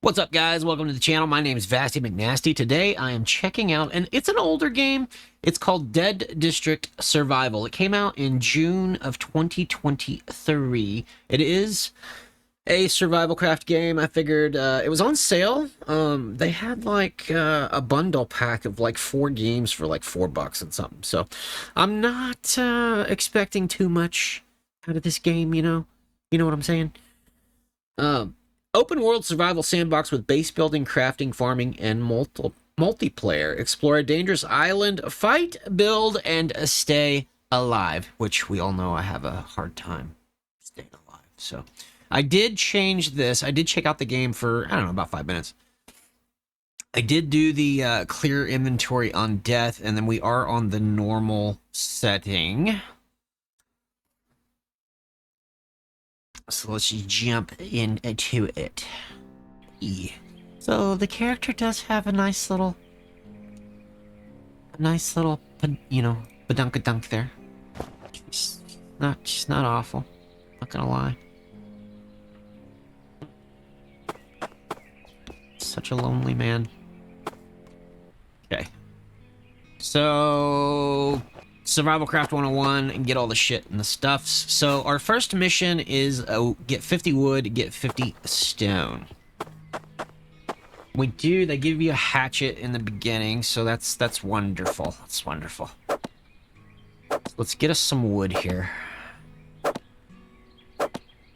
What's up, guys? Welcome to the channel. My name is Vasty McNasty. Today I am checking out, and it's an older game. It's called Dead District Survival. It came out in June of 2023. It is a survival craft game. I figured it was on sale. They had like a bundle pack of like 4 games for like $4 and something. So I'm not expecting too much out of this game, you know? You know what I'm saying? Open world survival sandbox with base building, crafting, farming, and multiplayer. Explore a dangerous island, fight, build, and stay alive. Which we all know I have a hard time staying alive. So I did change this. I did check out the game for, I don't know, about 5 minutes. I did do the clear inventory on death, and then we are on the normal setting. So let's just jump into it. So the character does have a nice little, you know, badunkadunk there. She's not awful. Not gonna lie. Such a lonely man. Okay. So Survival Craft 101 and get all the shit and the stuffs. So our first mission is get 50 wood, get 50 stone. They give you a hatchet in the beginning, so that's wonderful. That's wonderful. So let's get us some wood here.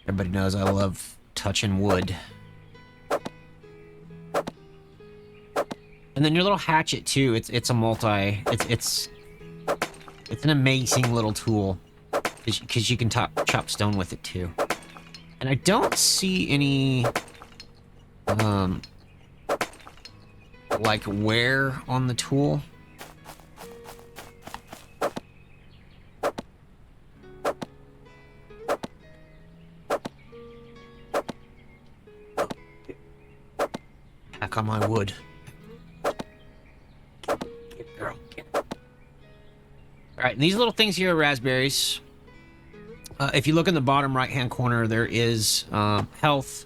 Everybody knows I love touching wood. And then your little hatchet too, it's an amazing little tool, because you can chop stone with it too. And I don't see any, like, wear on the tool. Hack on my wood. Alright, and these little things here are raspberries. If you look in the bottom right-hand corner, there is health,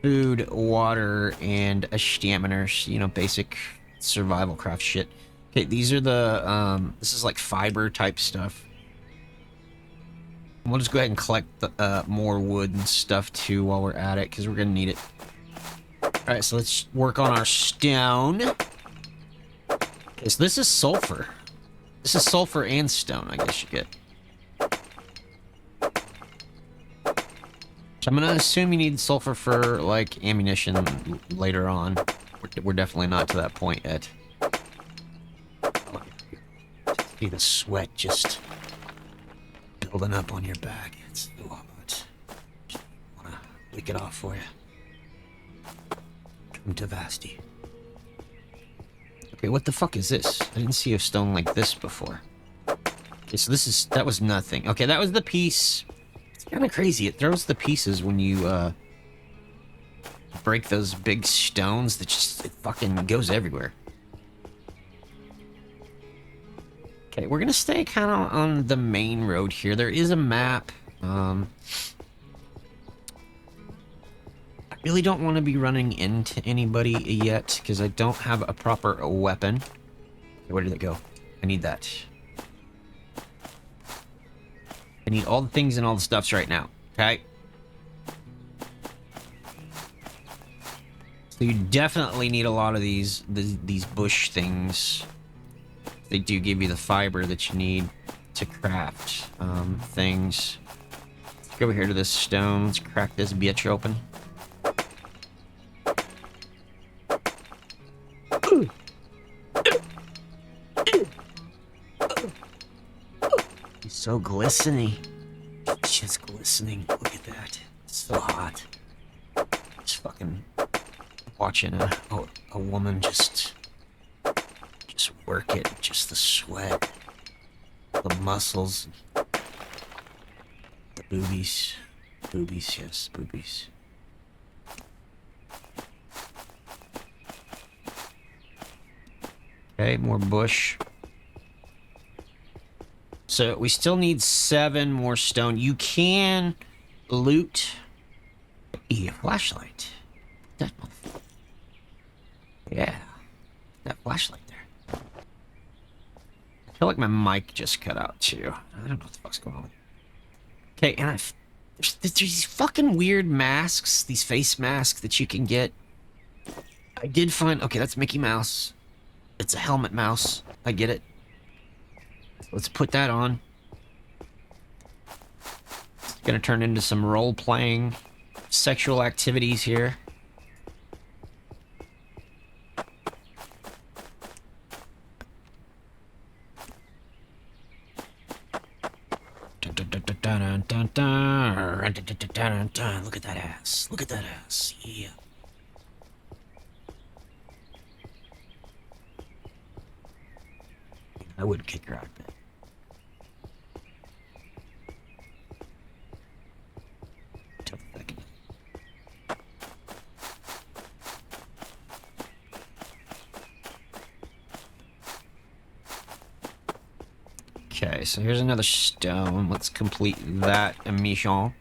food, water, and a stamina, you know, basic survival craft shit. Okay, these are the, this is like fiber type stuff. We'll just go ahead and collect the, more wood and stuff too while we're at it, because we're going to need it. Alright, so let's work on our stone. Okay, so this is sulfur. This is sulfur and stone, I guess you get. So I'm gonna assume you need sulfur for, like, ammunition later on. We're definitely not to that point yet. See the sweat just building up on your back. It's so hot. Just wanna lick it off for you. Come to Vasty. Okay, what the fuck is this? I didn't see a stone like this before. Okay, so that was nothing. Okay, that was the piece. It's kind of crazy. It throws the pieces when you, break those big stones that it fucking goes everywhere. Okay, we're gonna stay kind of on the main road here. There is a map. I really don't want to be running into anybody yet, because I don't have a proper weapon. Okay, where did it go? I need that. I need all the things and all the stuffs right now, okay? So you definitely need a lot of these bush things. They do give you the fiber that you need to craft things. Let's go over here to this stone. Let's crack this bitch open. He's so glistening. Just glistening. Look at that. It's so hot. Just fucking watching a woman just work it. Just the sweat, the muscles, the boobies. Boobies, yes, boobies. Okay, more bush. So we still need 7 more stone. You can loot a flashlight. That motherfucker. Yeah. That flashlight there. I feel like my mic just cut out too. I don't know what the fuck's going on. Okay, and there's these fucking weird masks, these face masks that you can get. I did find, okay, that's Mickey Mouse. It's a helmet mouse. I get it. Let's put that on. It's gonna turn into some role-playing sexual activities here. Look at that ass. Look at that ass. Yeah. I wouldn't kick her out of bed. Okay, so here's another stone. Let's complete that mission.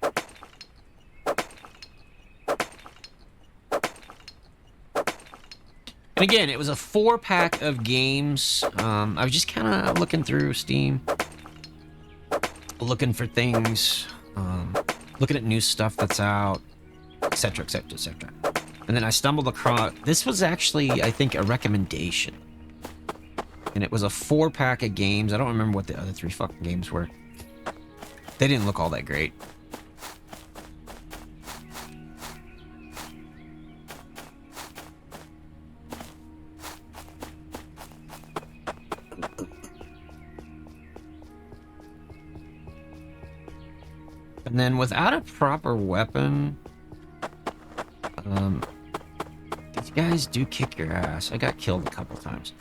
And again, it was a 4-pack of games. I was just kind of looking through Steam, looking for things, looking at new stuff that's out, etc., etc., etc. And then I stumbled across, this was actually, I think, a recommendation. And it was a 4-pack of games. I don't remember what the other 3 fucking games were. They didn't look all that great. And then without a proper weapon, these guys do kick your ass. I got killed a couple times.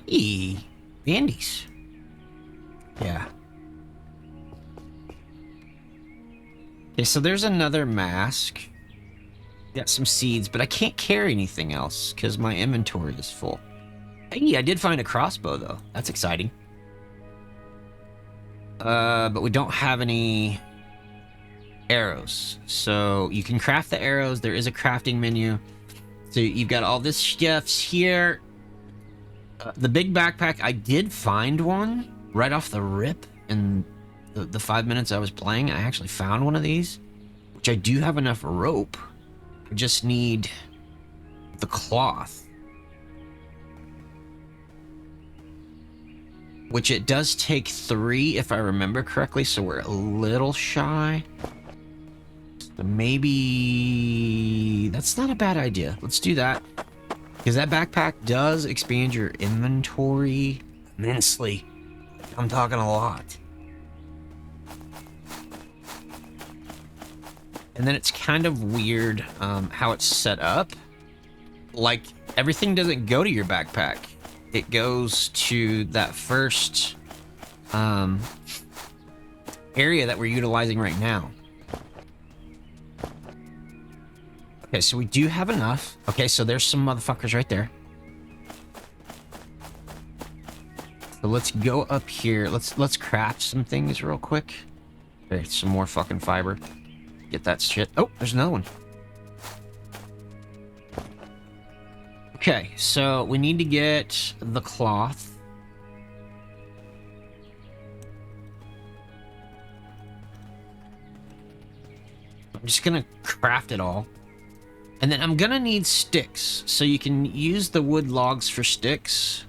Hey, bandies. Yeah. Okay, so there's another mask. Got some seeds, but I can't carry anything else because my inventory is full. Hey, I did find a crossbow, though. That's exciting. But we don't have any arrows. So you can craft the arrows. There is a crafting menu. So you've got all this stuff here. The big backpack, I did find one right off the rip in the 5 minutes I was playing. I actually found one of these, which I do have enough rope. I just need the cloth. Which it does take 3, if I remember correctly, so we're a little shy. So maybe that's not a bad idea. Let's do that. Because that backpack does expand your inventory immensely. I'm talking a lot. And then it's kind of weird how it's set up. Like, everything doesn't go to your backpack. It goes to that first area that we're utilizing right now. Okay, so we do have enough. Okay, so there's some motherfuckers right there. So let's go up here. Let's craft some things real quick. Okay, some more fucking fiber. Get that shit. Oh, there's another one. Okay, so we need to get the cloth. I'm just gonna craft it all. And then I'm gonna need sticks. So you can use the wood logs for sticks.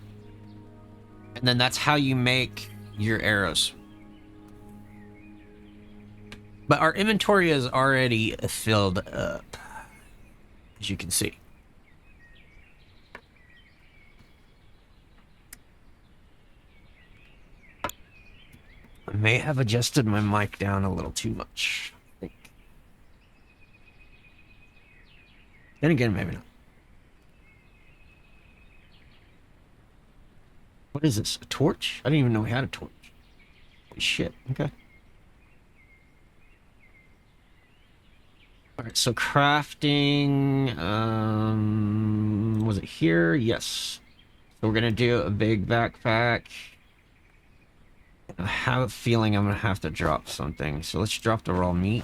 And then that's how you make your arrows. But our inventory is already filled up, as you can see. I may have adjusted my mic down a little too much, I think. Then again, maybe not. What is this? A torch? I didn't even know we had a torch. Holy shit. Okay. Alright, so crafting... was it here? Yes. So we're gonna do a big backpack. I have a feeling I'm gonna have to drop something. So let's drop the raw meat.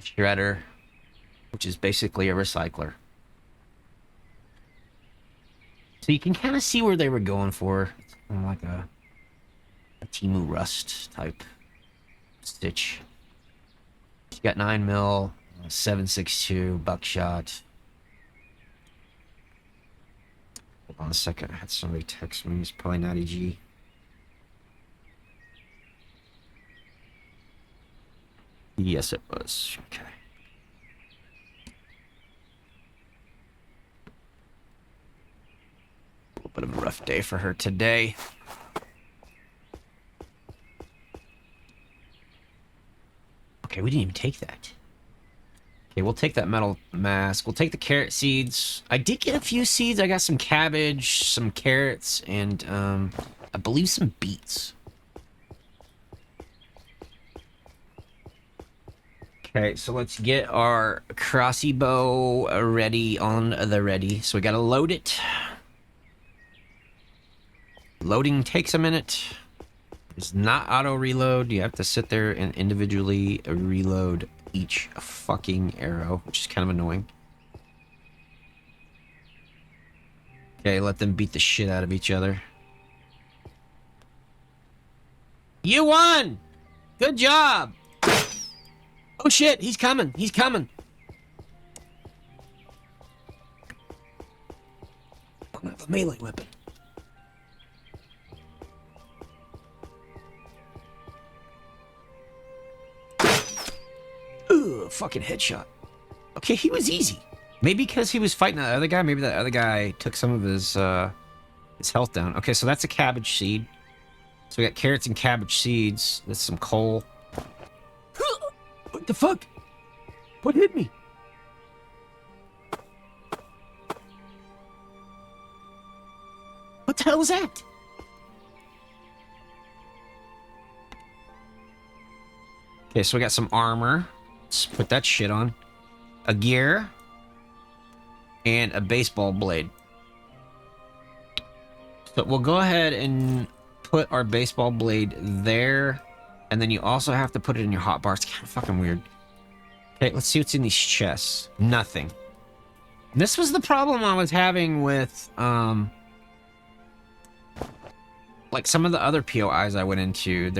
a shredder, which is basically a recycler. So you can kind of see where they were going for. It's kind of like a Timu Rust type stitch. You got 9mm, 7.62 buckshot. Hold on a second. I had somebody text me. It's probably not EG. Yes, it was. Okay. A little bit of a rough day for her today. Okay, we didn't even take that. Okay, we'll take that metal mask. We'll take the carrot seeds. I did get a few seeds. I got some cabbage, some carrots, and I believe some beets. Okay, so let's get our crossy bow ready on the ready. So we gotta load it. Loading takes a minute. It's not auto reload. You have to sit there and individually reload each fucking arrow, which is kind of annoying. Okay, let them beat the shit out of each other. You won! Good job! Oh shit, he's coming. He's coming. I don't have a melee weapon. Ugh, fucking headshot. Okay, he was easy. Maybe because he was fighting that other guy. Maybe that other guy took some of his health down. Okay, so that's a cabbage seed. So we got carrots and cabbage seeds. That's some coal. What the fuck? What hit me? What the hell was that? Okay, so we got some armor. Let's put that shit on. A gear. And a baseball blade. So we'll go ahead and put our baseball blade there. And then you also have to put it in your hotbar. It's kind of fucking weird. Okay, let's see what's in these chests. Nothing. This was the problem I was having with, like some of the other POIs I went into.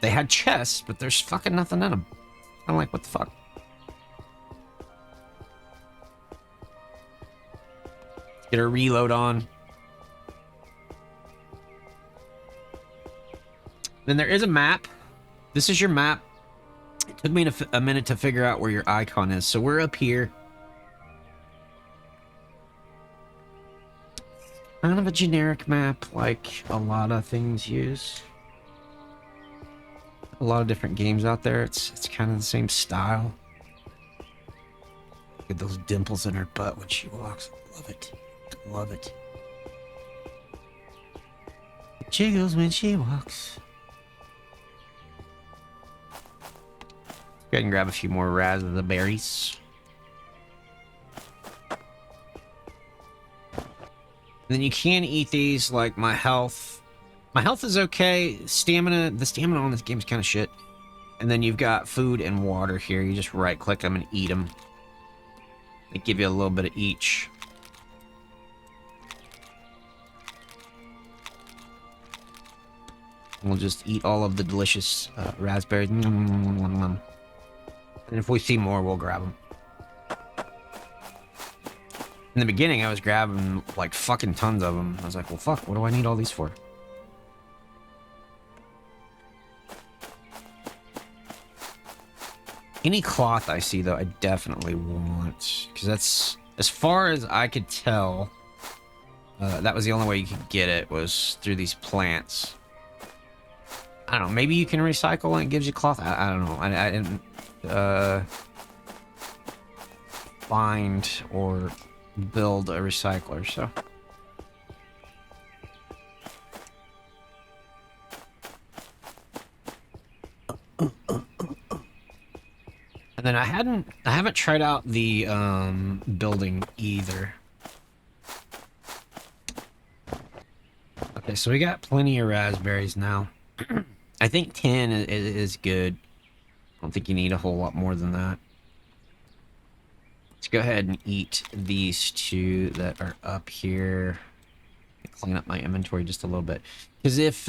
They had chests, but there's fucking nothing in them. I'm like, what the fuck? Get a reload on. Then there is a map. This is your map. It took me a minute to figure out where your icon is. So we're up here. Kind of a generic map, like a lot of things use. A lot of different games out there. It's kind of the same style. Look at those dimples in her butt when she walks. Love it. Love it. It jiggles when she walks. Go ahead and grab a few more raspberries. Then you can eat these, like my health. My health is okay. Stamina, the stamina on this game is kind of shit. And then you've got food and water here. You just right click them and eat them. They give you a little bit of each. We'll just eat all of the delicious raspberries. And if we see more, we'll grab them. In the beginning, I was grabbing like fucking tons of them. I was like, well, fuck, what do I need all these for? Any cloth I see, though, I definitely want. Because that's, as far as I could tell, that was the only way you could get it, was through these plants. I don't know, maybe you can recycle and it gives you cloth. I don't know. I didn't find or build a recycler, so. And then I haven't tried out the building either. Okay, so we got plenty of raspberries now. I think 10 is good. I don't think you need a whole lot more than that. Let's go ahead and eat these two that are up here. Clean up my inventory just a little bit. Because if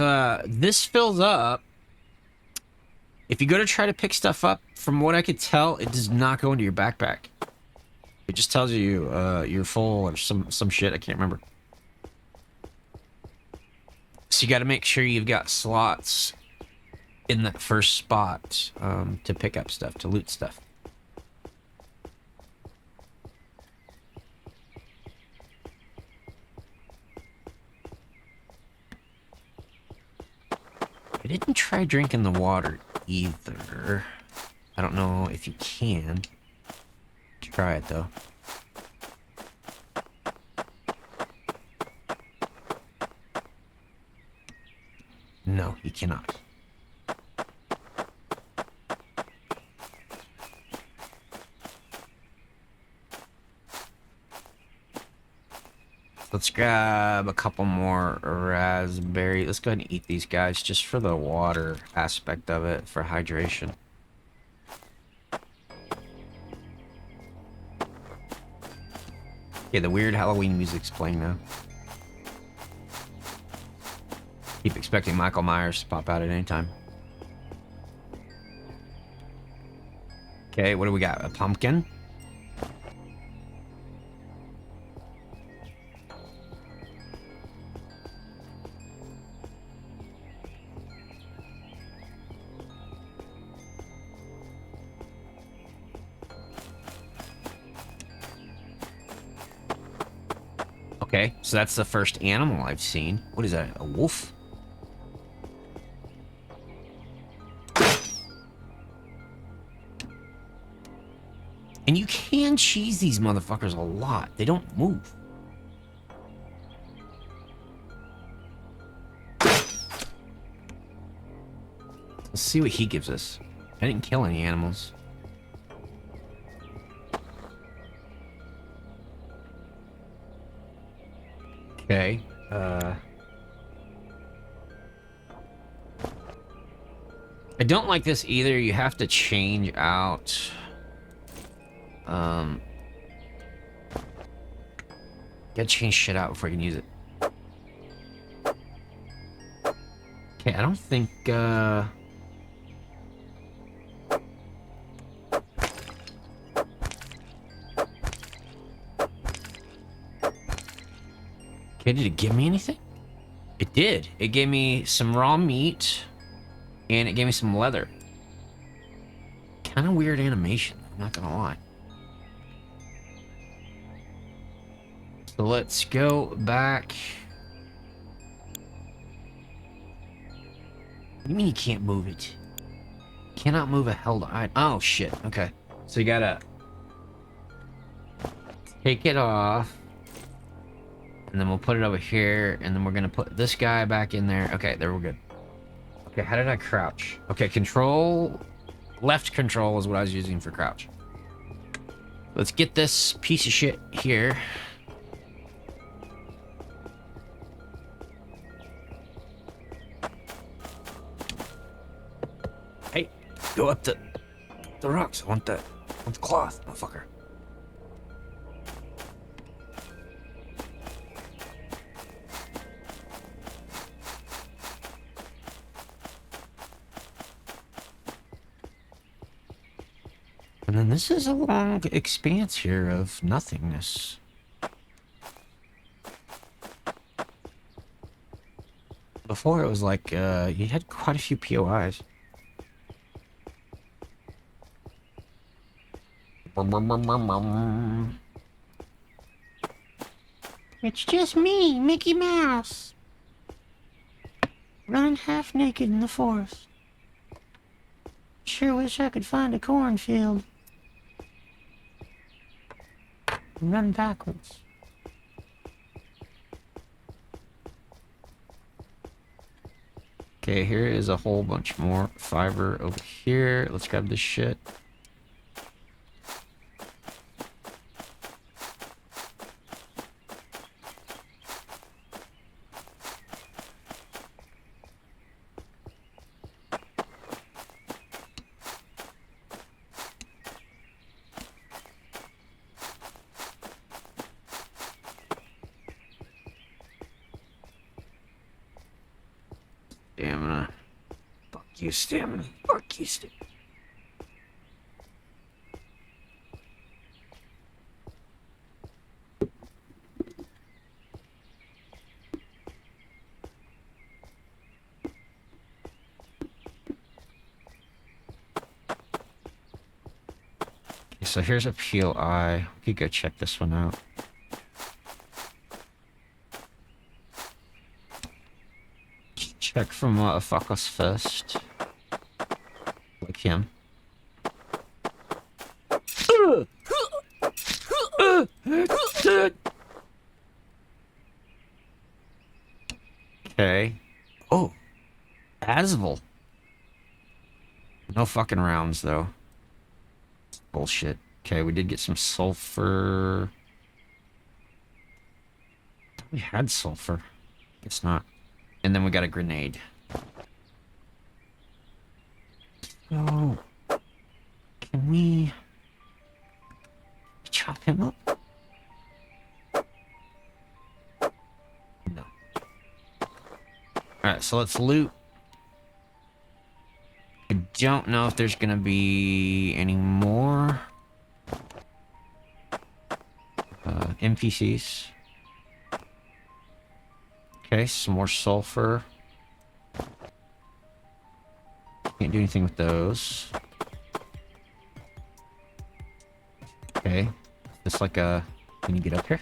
this fills up, if you go to try to pick stuff up, from what I could tell, it does not go into your backpack. It just tells you you're full or some shit. I can't remember. So you got to make sure you've got slots in that first spot to pick up stuff, to loot stuff. I didn't try drinking the water either. I don't know if you can. Try it though. No, you cannot. Let's grab a couple more raspberry. Let's go ahead and eat these guys just for the water aspect of it, for hydration. Okay, the weird Halloween music's playing now. Keep expecting Michael Myers to pop out at any time. Okay, what do we got? A pumpkin? Okay, so that's the first animal I've seen. What is that? A wolf? And you can cheese these motherfuckers a lot. They don't move. Let's see what he gives us. I didn't kill any animals. Okay. I don't like this either. You have to change out... Gotta change shit out before you can use it. Okay, I don't think, Okay, did it give me anything? It did. It gave me some raw meat, and it gave me some leather. Kind of weird animation, I'm not gonna lie. So let's go back. What do you mean you can't move it? Cannot move a held item. Oh shit, okay. So you gotta take it off. And then we'll put it over here, and then we're gonna put this guy back in there. Okay, there we're good. Okay, how did I crouch? Okay, control... Left control is what I was using for crouch. Let's get this piece of shit here. Hey, go up the rocks. I want the cloth, motherfucker. And then this is a long expanse here of nothingness. Before it was like, you had quite a few POIs. It's just me, Mickey Mouse. Running half naked in the forest. Sure wish I could find a cornfield. Run backwards. Okay, here is a whole bunch more fiber over here. Let's grab this shit. Stamina. Fuck you, stamina. Fuck you, stamina. Okay, so here's a POI. We could go check this one out. Check from fuck us first. Like him. Okay. Oh. Asvel. No fucking rounds, though. Bullshit. Okay, we did get some sulfur. I thought we had sulfur. Guess not. And then we got a grenade. Oh. Can we chop him up? No. Alright, so let's loot. I don't know if there's gonna be any more NPCs. Okay, some more sulfur. Can't do anything with those. Okay, just like a. Can you get up here?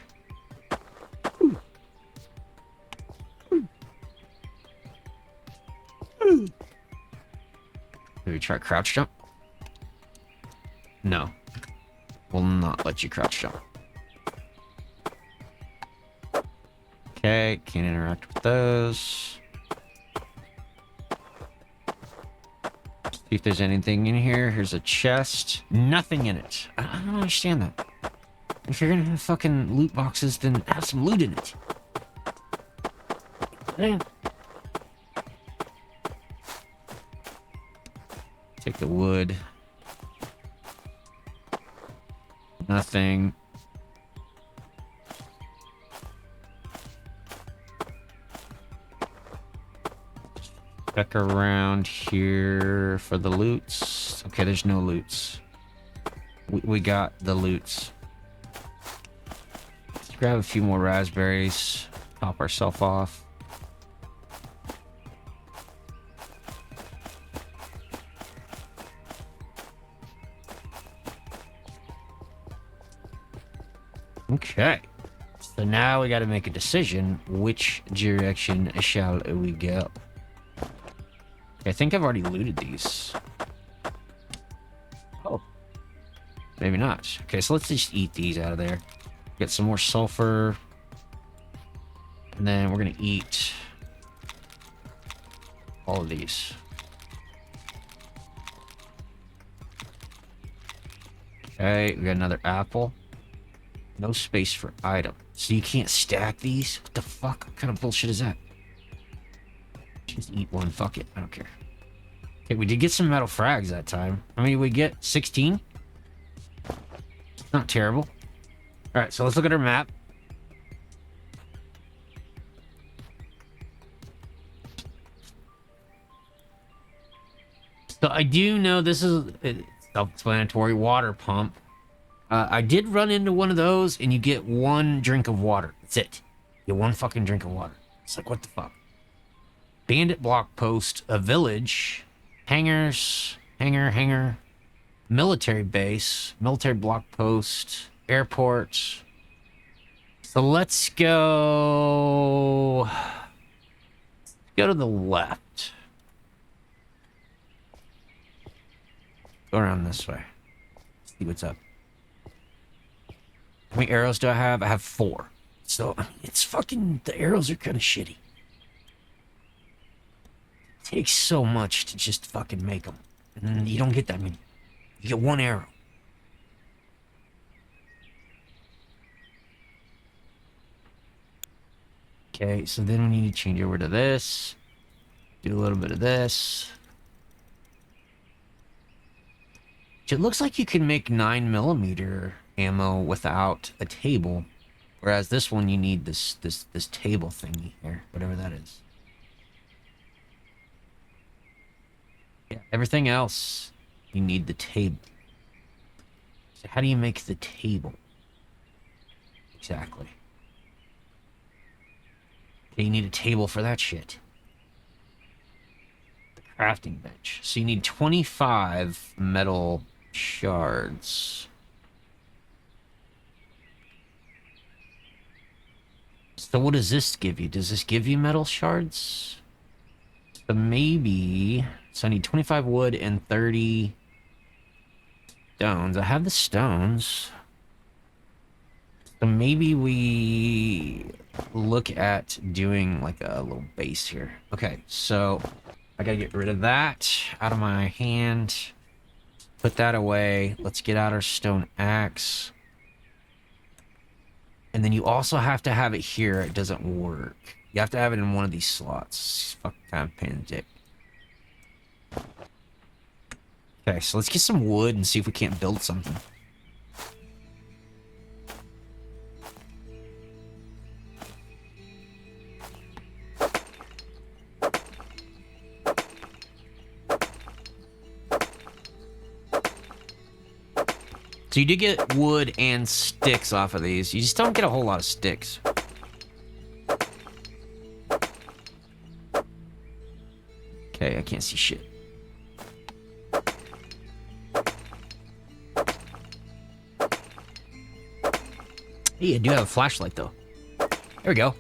Do we try crouch jump? No. Will not let you crouch jump. Okay, can't interact with those. See if there's anything in here. Here's a chest. Nothing in it. I don't understand that. If you're gonna have fucking loot boxes, then have some loot in it. Damn. Take the wood. Nothing. Check around here for the loots. Okay, there's no loots. We got the loots. Let's grab a few more raspberries. Top ourselves off. Okay. So now we got to make a decision. Which direction shall we go? I think I've already looted these. Oh. Maybe not. Okay, so let's just eat these out of there. Get some more sulfur. And then we're going to eat all of these. Okay, we got another apple. No space for item. So you can't stack these? What the fuck? What kind of bullshit is that? Just eat one. Fuck it. I don't care. Okay, we did get some metal frags that time. I mean, we get 16. Not terrible. All right, so let's look at our map. So I do know this is a self-explanatory water pump. I did run into one of those, and you get one drink of water. That's it. You get one fucking drink of water. It's like, what the fuck? Bandit block post, a village, hangars, hangar, military base, military block post, airport. So let's go to the left. Go around this way. See what's up. How many arrows do I have? I have 4. So it's fucking, the arrows are kind of shitty. Takes so much to just fucking make them. And you don't get that many. You get 1 arrow. Okay, so then we need to change over to this. Do a little bit of this. It looks like you can make 9mm ammo without a table. Whereas this one, you need this table thingy here. Whatever that is. Yeah, everything else, you need the table. So how do you make the table? Exactly. Okay, you need a table for that shit. The crafting bench. So you need 25 metal shards. So what does this give you? Does this give you metal shards? So maybe... So I need 25 wood and 30 stones. I have the stones. So maybe we look at doing like a little base here. Okay, so I gotta get rid of that out of my hand. Put that away. Let's get out our stone axe. And then you also have to have it here. It doesn't work. You have to have it in one of these slots. Fuck, kind of pain in the dick. Okay, so let's get some wood and see if we can't build something. So you do get wood and sticks off of these. You just don't get a whole lot of sticks. Okay, I can't see shit. Hey, I do have a flashlight, though. There we go.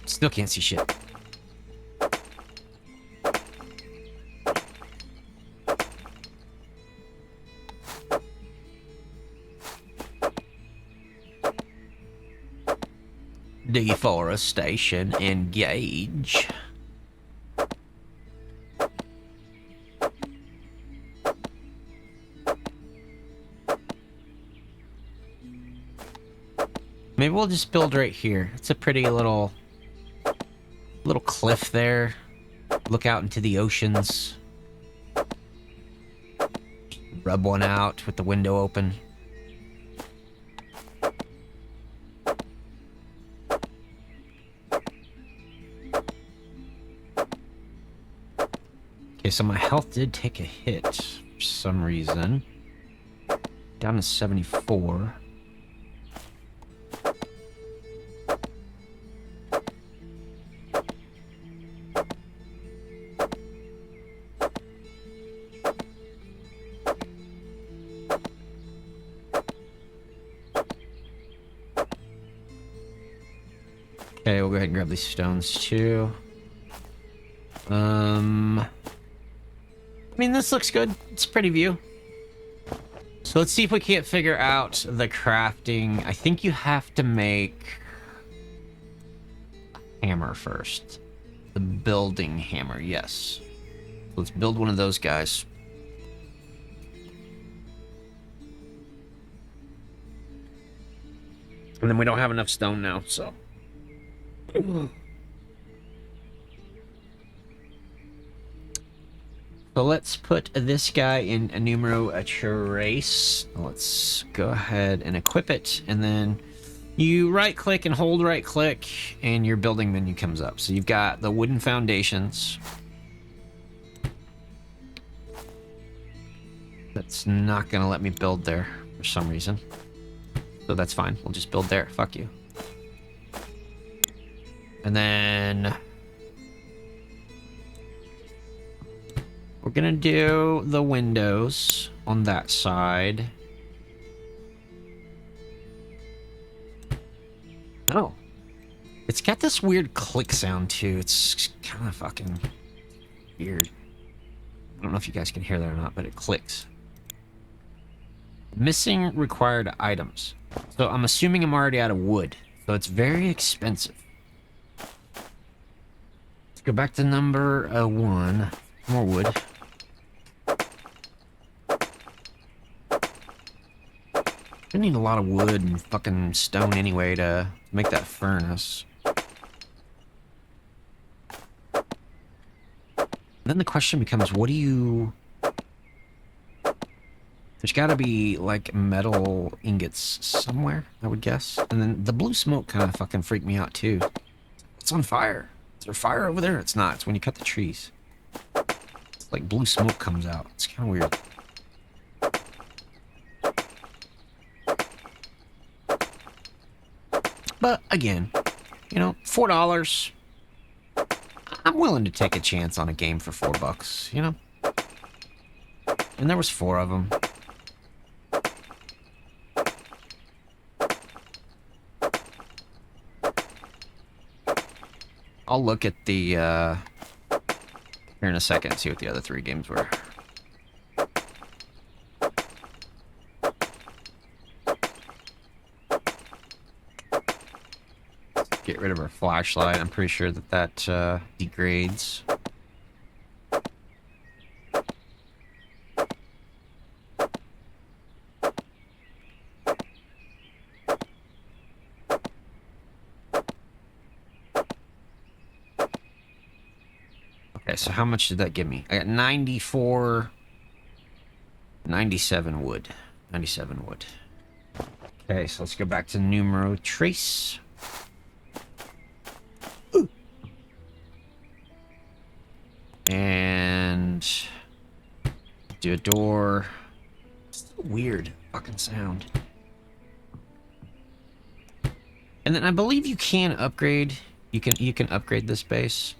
Still can't see shit. Deforestation, engage. Maybe we'll just build right here. It's a pretty little cliff there. Look out into the oceans. Rub one out with the window open. Okay, so my health did take a hit for some reason. Down to 74. Okay, we'll go ahead and grab these stones too. I mean, this looks good. It's a pretty view. So let's see if we can't figure out the crafting. I think you have to make a hammer first. The building hammer, yes. Let's build one of those guys. And then we don't have enough stone now, so... So let's put this guy in a numero a trace. Let's go ahead and equip it, and then you right click and hold right click and your building menu comes up. So you've got the wooden foundations. That's not gonna let me build there for some reason. So that's fine. We'll just build there. Fuck you. And then we're gonna do the windows on that side. Oh. It's got this weird click sound too. It's kind of fucking weird. I don't know if you guys can hear that or not, but it clicks. Missing required items. So I'm assuming I'm already out of wood. So it's very expensive. Let's go back to number 1. More wood. I need a lot of wood and fucking stone anyway to make that furnace. Then the question becomes, what do you... There's gotta be, like, metal ingots somewhere, I would guess. And then the blue smoke kind of fucking freaked me out, too. It's on fire. Is there fire over there? It's not. It's when you cut the trees. Like blue smoke comes out. It's kind of weird. But again, you know, $4. I'm willing to take a chance on a game for $4, you know? And there was 4 of them. I'll look at the, here in a second and see what the other 3 games were. Get rid of our flashlight. I'm pretty sure that degrades. Okay, so how much did that give me? I got 94, 97 wood. 97 wood. Okay, so let's go back to numero trace. Ooh. And do a door. It's a weird fucking sound. And then I believe you can upgrade. You can upgrade this base.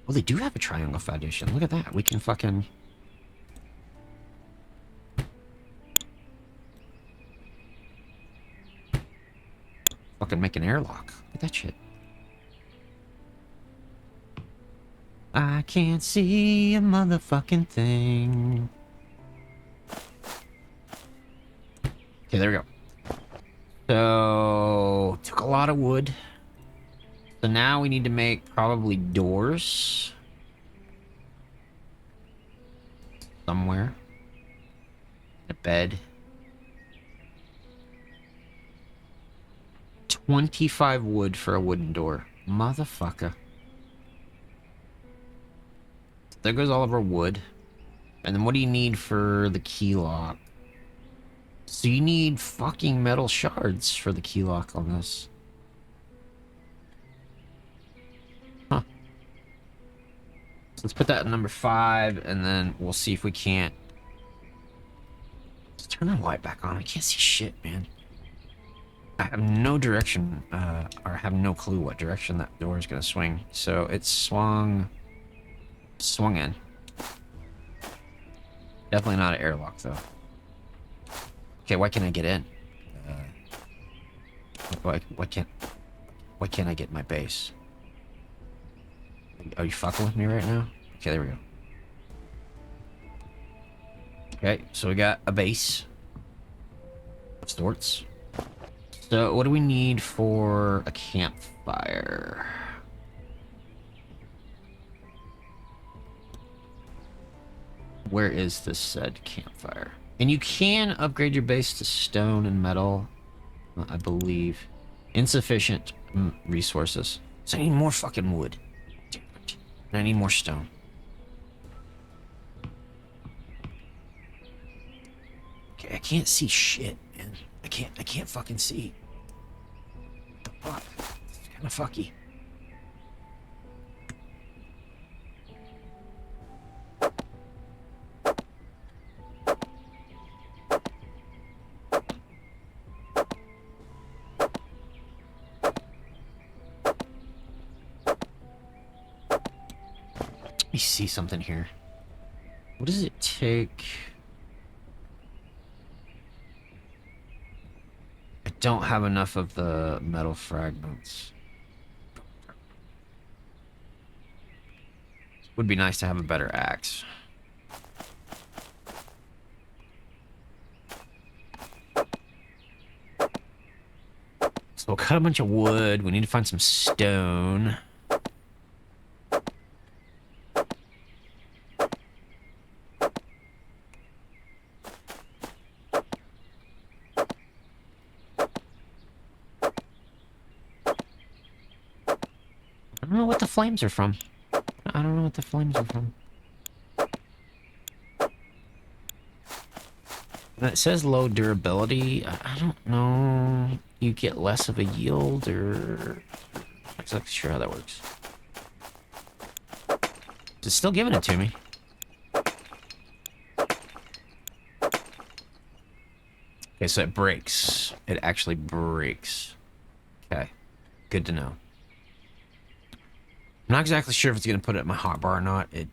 Well, they do have a triangle foundation. Look at that. We can fucking... fucking make an airlock. Look at that shit. I can't see a motherfucking thing. Okay, there we go. So, took a lot of wood. So now we need to make probably doors. Somewhere. A bed. 25 wood for a wooden door. Motherfucker. There goes all of our wood. And then what do you need for the key lock? So you need fucking metal shards for the key lock on this. Huh. So let's put that at number 5, and then we'll see if we can't... Let's turn that light back on. I can't see shit, man. I have no direction, or have no clue what direction that door is going to swing. So it's swung in. Definitely not an airlock, though. Okay, why can't I get in? Why can't I get in my base? Are you fucking with me right now? Okay, there we go. Okay, so we got a base of sorts. So what do we need for a campfire? Where is this said campfire? And you can upgrade your base to stone and metal, I believe. Insufficient resources. So I need more fucking wood. Damn it. And I need more stone. Okay, I can't see shit, man. I can't fucking see. What the fuck? It's kind of fucky. Let me see something here. What does it take? I don't have enough of the metal fragments. Would be nice to have a better axe. So we'll cut a bunch of wood. We need to find some stone. I don't know what the flames are from. I don't know what the flames are from. And it says low durability. I don't know. You get less of a yield, or... I'm not exactly sure how that works. It's still giving it to me. Okay, so it breaks. It actually breaks. Okay. Good to know. I'm not exactly sure if it's going to put it in my hotbar or not. It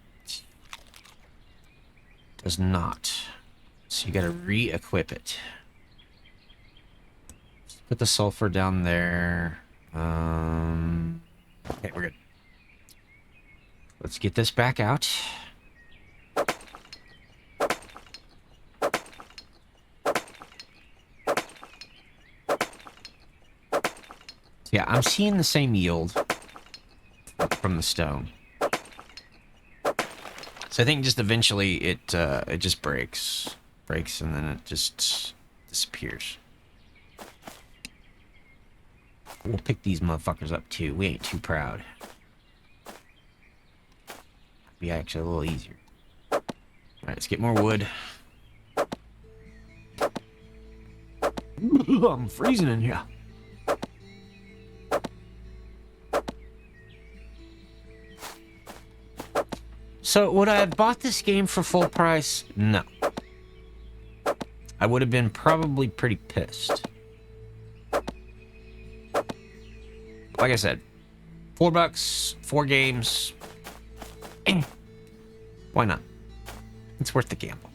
does not. So you got to re-equip it. Put the sulfur down there. Okay, we're good. Let's get this back out. Yeah, I'm seeing the same yield from the stone. So I think just eventually it just breaks, and then it just disappears. We'll pick these motherfuckers up too. We ain't too proud. Be actually a little easier. All right, let's get more wood. I'm freezing in here. So, would I have bought this game for full price? No. I would have been probably pretty pissed. Like I said, $4, 4 games. Why not? It's worth the gamble.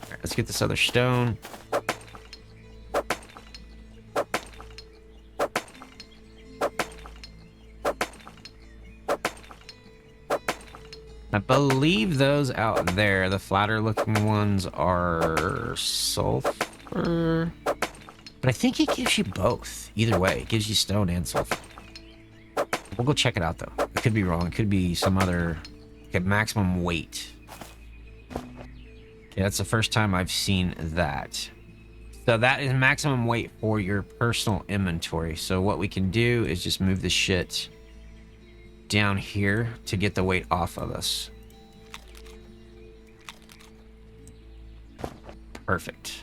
All right, let's get this other stone. I believe those out there, the flatter looking ones, are sulfur. But I think it gives you both. Either way, it gives you stone and sulfur. We'll go check it out, though. It could be wrong. It could be some other... Okay, maximum weight. Yeah, that's the first time I've seen that. So that is maximum weight for your personal inventory. So what we can do is just move the shit down here to get the weight off of us. Perfect.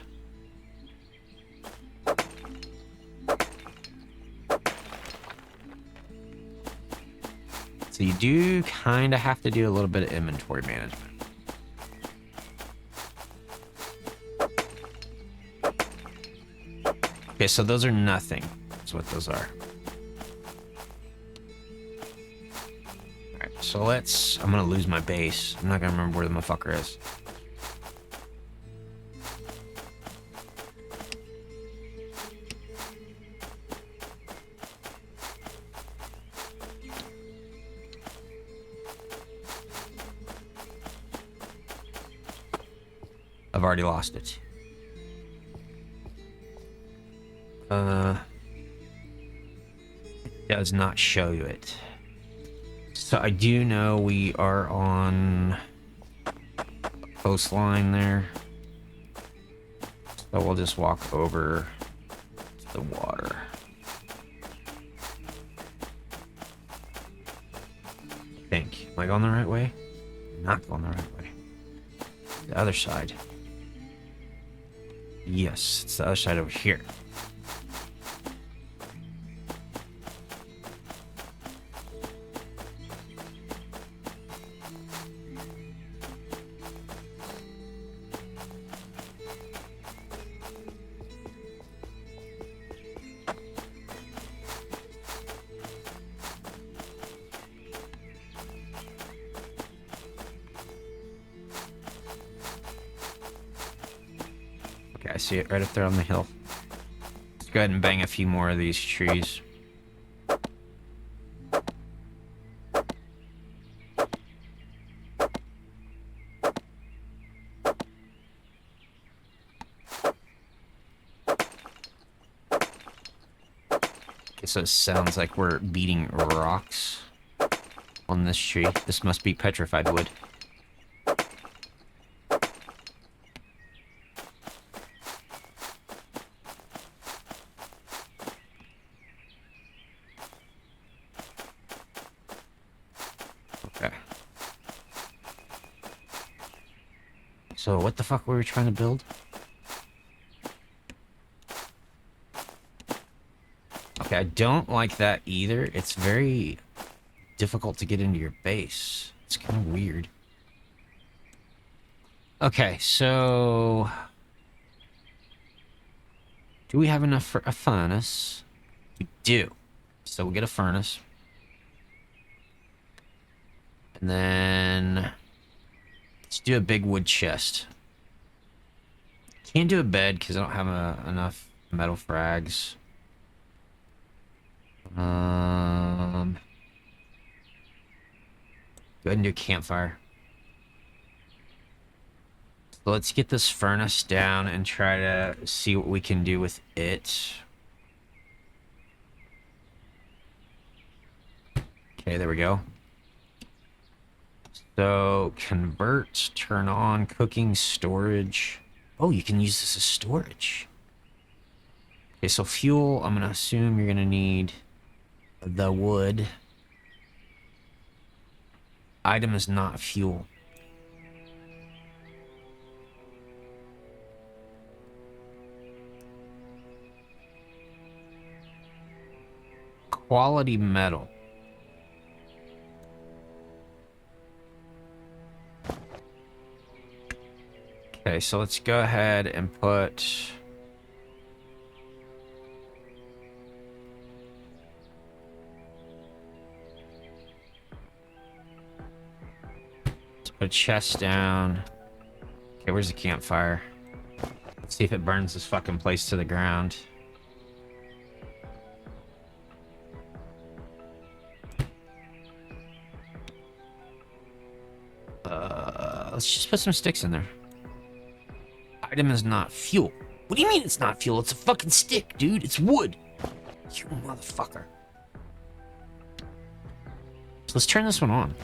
So you do kind of have to do a little bit of inventory management. Okay, so those are nothing. That's what those are. Alright, so let's... I'm gonna lose my base. I'm not gonna remember where the motherfucker is. I've already lost it. It does not show you it. So I do know we are on coastline there. So we'll just walk over to the water. I think. Am I going the right way? Not going the right way. The other side. Yes, it's the other side over here. Okay, I see it right up there on the hill. Let's go ahead and bang a few more of these trees. Okay, so it sounds like we're beating rocks on this tree. This must be petrified wood. Okay. So what the fuck were we trying to build? Oh, Okay, I don't like that either. It's very difficult to get into your base. It's kind of weird. Okay, so... do we have enough for a furnace? We do. So we'll get a furnace. And then... let's do a big wood chest. Can't do a bed because I don't have enough metal frags. Go ahead and do a campfire. So let's get this furnace down and try to see what we can do with it. Okay, there we go. So, convert, turn on, cooking, storage. Oh, you can use this as storage. Okay, so fuel, I'm going to assume you're going to need the wood. Item is not fuel. Quality metal. Okay, so let's go ahead and put... let's put a chest down. Okay, where's the campfire? Let's see if it burns this fucking place to the ground. Let's just put some sticks in there. Item is not fuel. What do you mean it's not fuel? It's a fucking stick, dude. It's wood. You motherfucker. So let's turn this one on.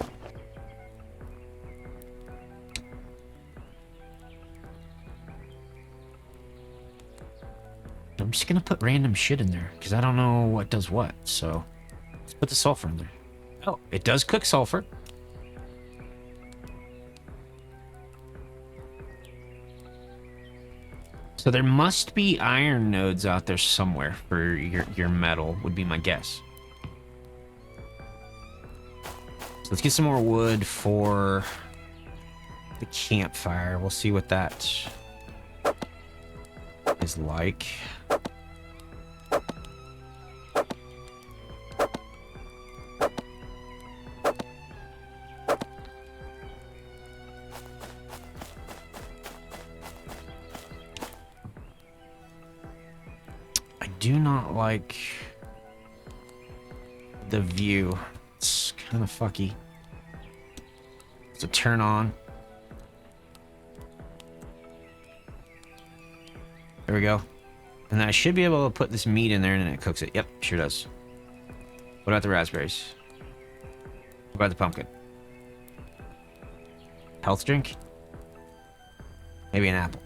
I'm just gonna put random shit in there because I don't know what does what. So let's put the sulfur in there. Oh, it does cook sulfur. So there must be iron nodes out there somewhere for your metal, would be my guess. So let's get some more wood for the campfire. We'll see what that is like. Do not like the view. It's kind of fucky. So turn on. There we go. And then I should be able to put this meat in there and then it cooks it. Yep, sure does. What about the raspberries? What about the pumpkin? Health drink? Maybe an apple.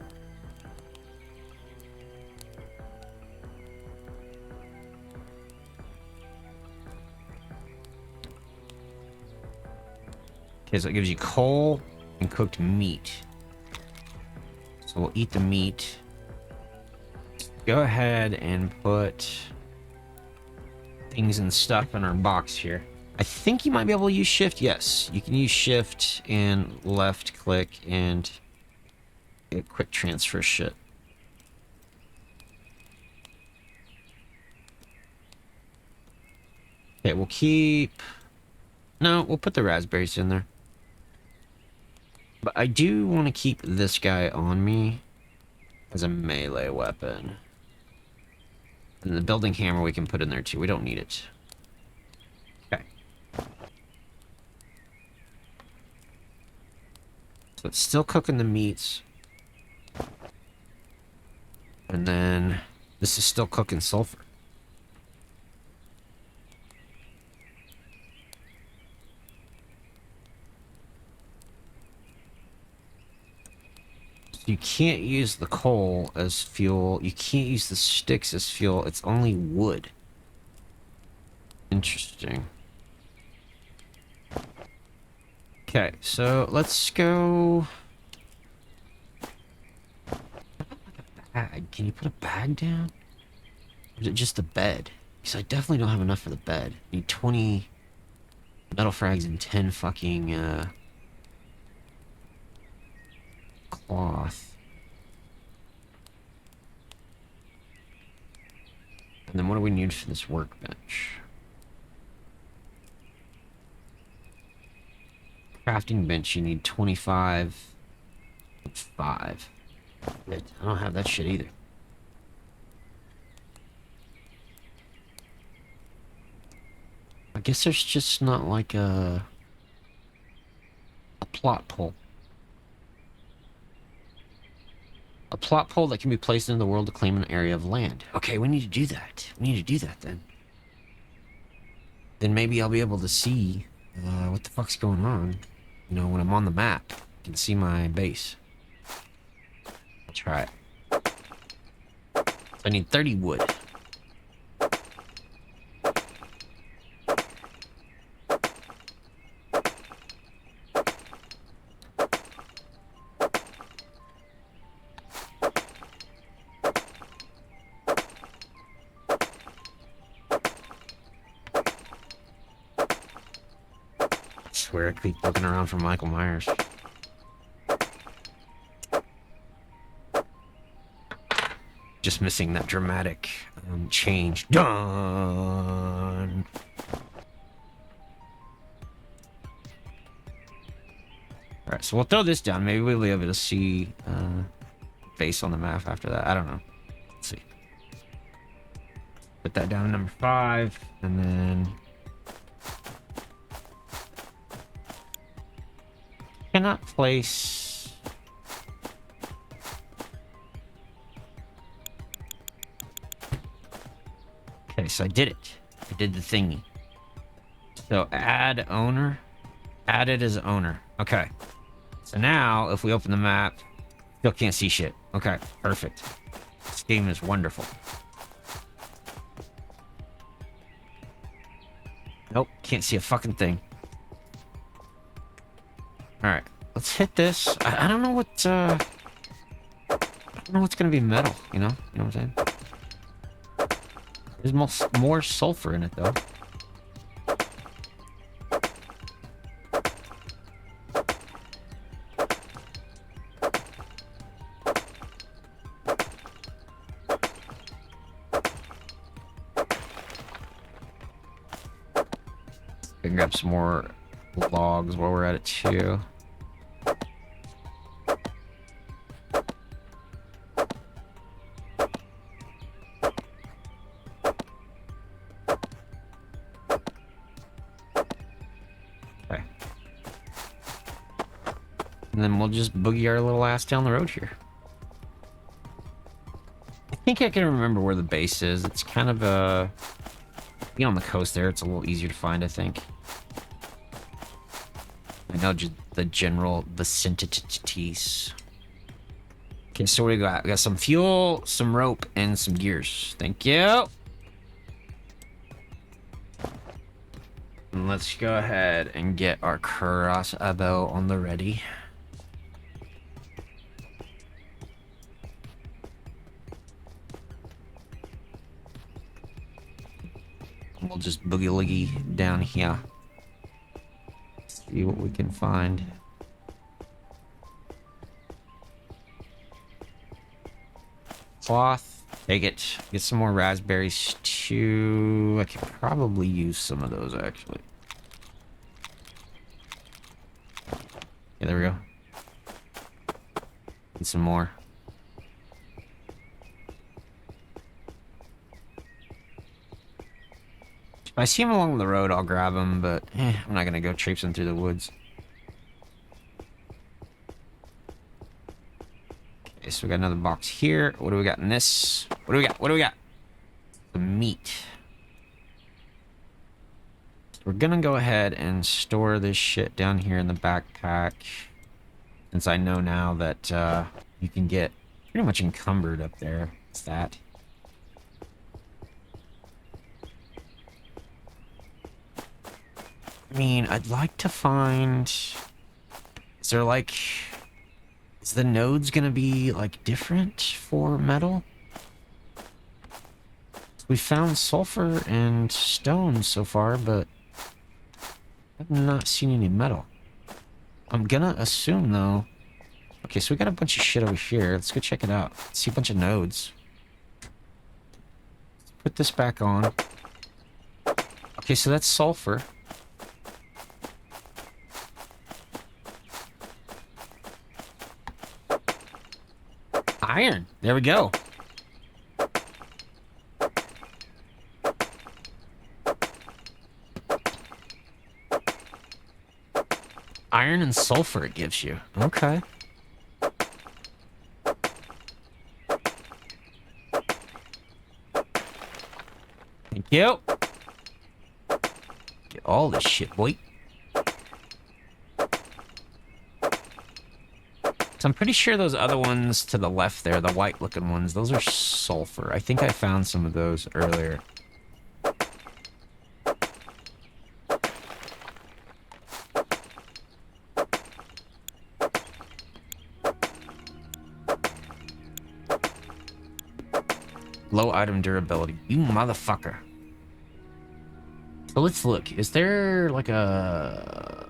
Okay, so it gives you coal and cooked meat. So we'll eat the meat. Go ahead and put things and stuff in our box here. I think you might be able to use shift. Yes, you can use shift and left click and get quick transfer shit. Okay, we'll keep... no, we'll put the raspberries in there. But I do want to keep this guy on me as a melee weapon. And the building hammer we can put in there too. We don't need it. Okay. So it's still cooking the meats. And then this is still cooking sulfur. You can't use the coal as fuel. You can't use the sticks as fuel. It's only wood. Interesting. Okay, so let's go... bag. Can you put a bag down? Or is it just a bed? Because I definitely don't have enough for the bed. I need 20 metal frags and 10 fucking, cloth. And then what do we need for this workbench? Crafting bench, you need 25. 5. I don't have that shit either. I guess there's just not like a plot pole. A plot pole that can be placed in the world to claim an area of land. Okay, we need to do that. We need to do that then. Then maybe I'll be able to see what the fuck's going on. You know, when I'm on the map, I can see my base. I'll try it. I need 30 wood. I swear I keep looking around for Michael Myers. Just missing that dramatic change. Done. Alright, so we'll throw this down. Maybe we'll be able to see base on the map after that. I don't know. Let's see. Put that down to number 5, and then cannot place. Okay, so I did it. I did the thingy. So add owner. Add it as owner. Okay. So now, if we open the map, still can't see shit. Okay, perfect. This game is wonderful. Nope, can't see a fucking thing. Alright, let's hit this. I don't know what, I don't know what's gonna be metal, you know? You know what I'm saying? There's more sulfur in it, though. Can grab some more logs while we're at it too. Okay. And then we'll just boogie our little ass down the road here. I think I can remember where the base is. It's kind of a... being on the coast there, it's a little easier to find, I think. I know just the general vicinities. Okay, so what do we got? We got some fuel, some rope, and some gears. Thank you. And let's go ahead and get our crossbow on the ready. We'll just boogie-loogie down here. See what we can find. Cloth. Take it. Get some more raspberries too. I could probably use some of those actually. Yeah, there we go. Need some more. If I see him along the road, I'll grab him, but I'm not gonna go traipsing through the woods. Okay, so we got another box here. What do we got in this? What do we got? What do we got? The meat. So we're gonna go ahead and store this shit down here in the backpack. Since I know now that you can get pretty much encumbered up there. What's that? I mean, I'd like to find... Is there like... Is the nodes gonna be like different for metal? We found sulfur and stone so far, but I've not seen any metal. I'm gonna assume, though... Okay, so we got a bunch of shit over here. Let's go check it out. Let's see a bunch of nodes. Put this back on. Okay, so that's sulfur. Iron. There we go. Iron and sulfur it gives you. Okay. Thank you. Get all this shit, boy. So I'm pretty sure those other ones to the left there, the white looking ones, those are sulfur. I think I found some of those earlier. Low item durability. You motherfucker. So let's look. Is there like a...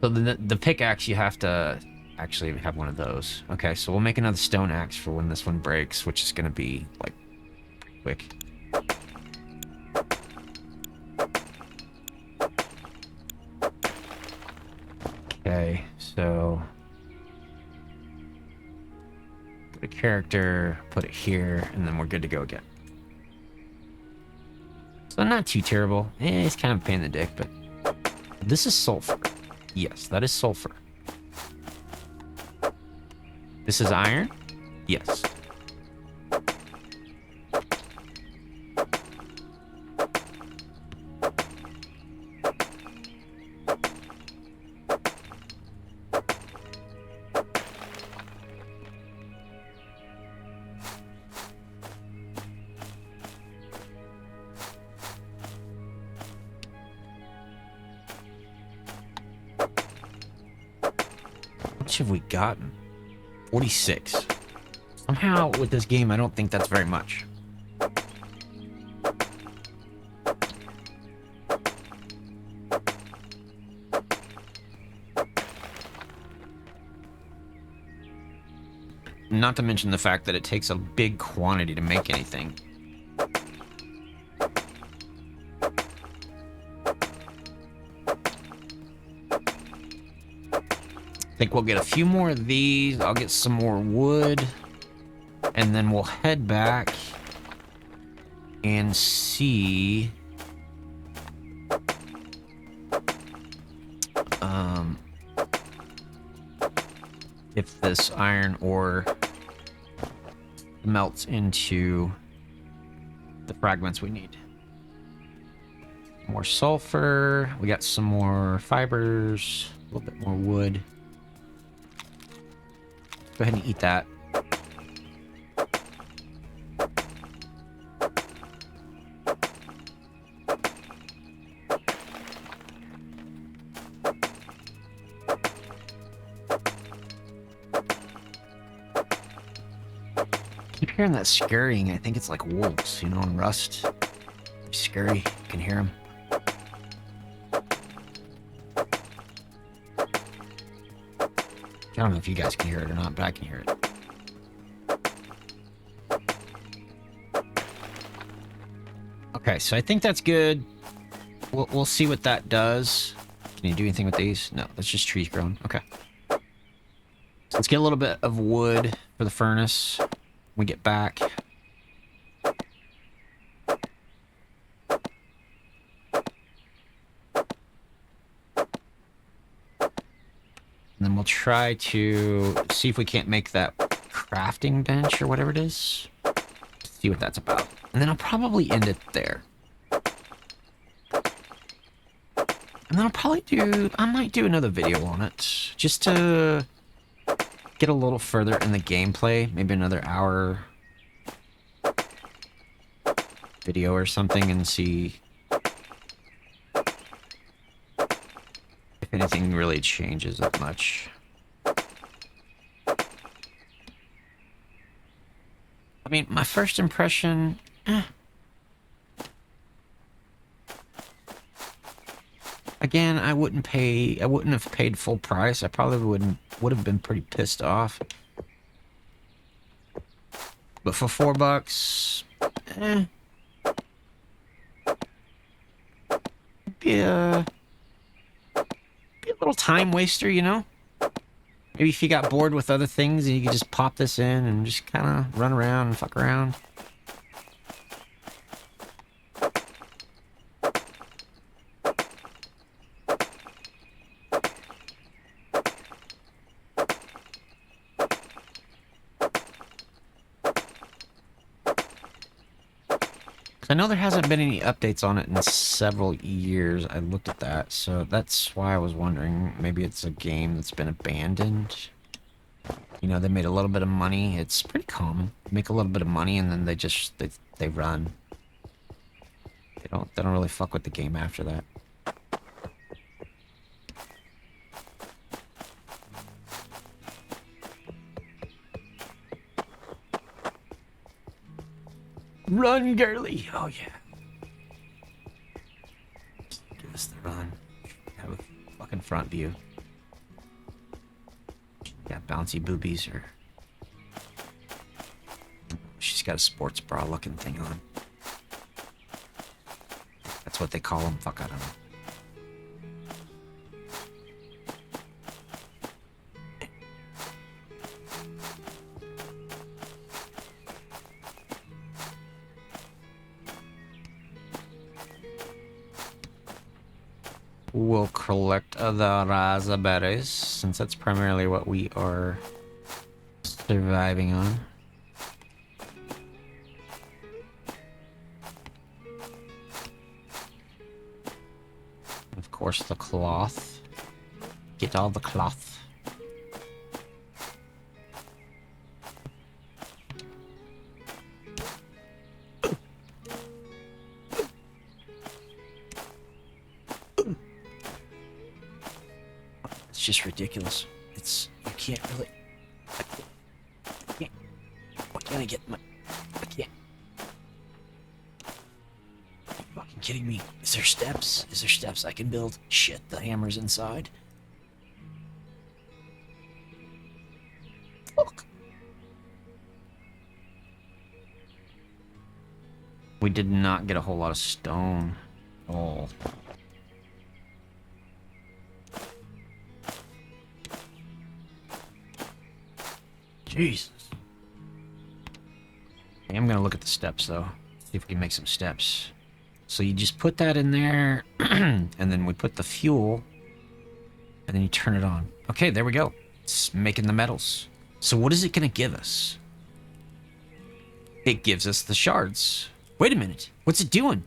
So the pickaxe, you have to actually have one of those. Okay, so we'll make another stone axe for when this one breaks, which is going to be, like, quick. Okay, so... Put a character, put it here, and then we're good to go again. So not too terrible. It's kind of a pain in the dick, but... This is sulfur. Yes, that is sulfur. This is iron? Yes. How much have we gotten? 46. Somehow, with this game, I don't think that's very much. Not to mention the fact that it takes a big quantity to make anything. I think we'll get a few more of these. I'll get some more wood. And then we'll head back and see... if this iron ore melts into the fragments we need. More sulfur. We got some more fibers. A little bit more wood. Go ahead and eat that. Keep hearing that scurrying. I think it's like wolves, you know, in Rust. They're scary. You can hear them. I don't know if you guys can hear it or not, but I can hear it. Okay, so I think that's good. We'll see what that does. Can you do anything with these? No, that's just trees growing. Okay. So let's get a little bit of wood for the furnace when we get back. And then we'll try to see if we can't make that crafting bench or whatever it is. See what that's about. And then I'll probably end it there. And then I'll probably I might do another video on it. Just to get a little further in the gameplay. Maybe another hour video or something and see if anything really changes that much. I mean, my first impression, Again, I wouldn't have paid full price. I probably would have been pretty pissed off. But for $4, be a little time waster, you know? Maybe if you got bored with other things and you could just pop this in and just kind of run around and fuck around. I know there hasn't been any updates on it in several years. I looked at that, so that's why I was wondering. Maybe it's a game that's been abandoned. You know, they made a little bit of money. It's pretty common. Make a little bit of money and then they run. They don't really fuck with the game after that. Run, girly! Oh, yeah. Give us the run. Have a fucking front view. Got bouncy boobies, or... She's got a sports bra looking thing on. That's what they call them. Fuck, I don't know. We'll collect the raspberries, since that's primarily what we are surviving on. Of course, the cloth. Get all the cloth. It's just ridiculous. You can't really... I can't. Why can't I get my... I can't. Are you fucking kidding me? Is there steps? Is there steps I can build? Shit, the hammer's inside. Fuck. We did not get a whole lot of stone. Oh. Jesus. Okay, I'm gonna look at the steps though. See if we can make some steps. So you just put that in there, and then we put the fuel, and then you turn it on. Okay, there we go. It's making the metals. So what is it gonna give us? It gives us the shards. Wait a minute. What's it doing?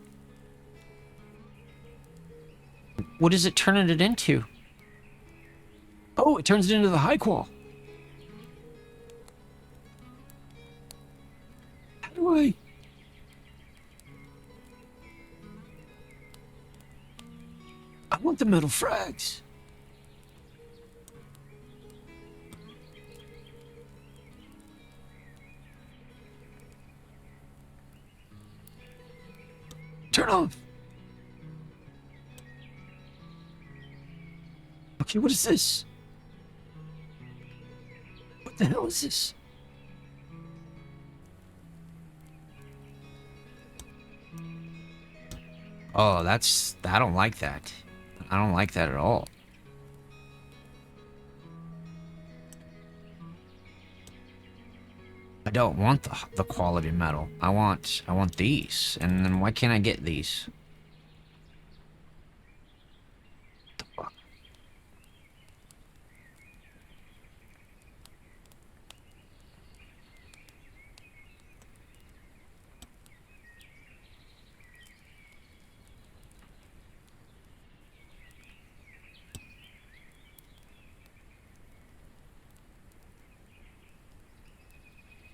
What is it turning it into? Oh, it turns it into the high qual. How do I... I want the metal frags. Turn off. Okay, what is this? What the hell is this? Oh, I don't like that. I don't like that at all. I don't want the quality metal. I want these. And then why can't I get these? What the fuck?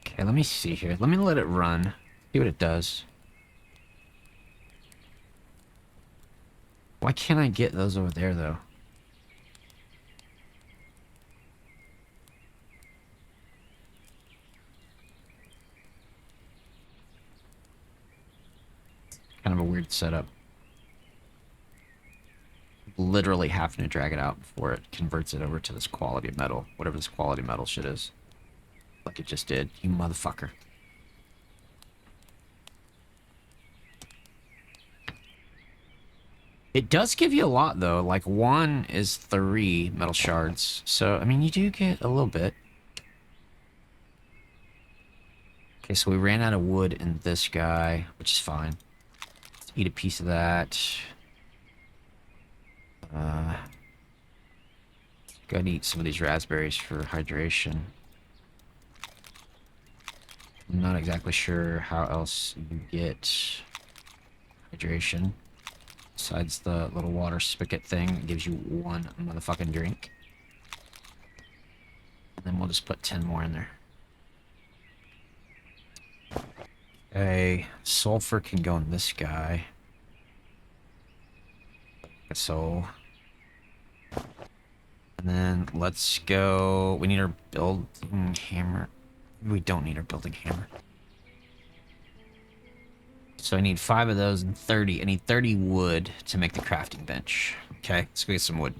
Okay, let me see here. Let me let it run. See what it does. Why can't I get those over there, though? setup. Literally having to drag it out before it converts it over to this quality metal, whatever this quality metal shit is. Like it just did, you motherfucker. It does give you a lot, though. Like, 1 is 3 metal shards. So, I mean, you do get a little bit. Okay, so we ran out of wood in this guy, which is fine. Let's eat a piece of that. Gotta eat some of these raspberries for hydration. I'm not exactly sure how else you get hydration. Besides the little water spigot thing that gives you 1 motherfucking drink. And then we'll just put 10 more in there. Okay, sulfur can go in this guy. So... And then let's go... We need our building hammer. We don't need our building hammer. So I need 5 of those and 30. I need 30 wood to make the crafting bench. Okay, let's go get some wood.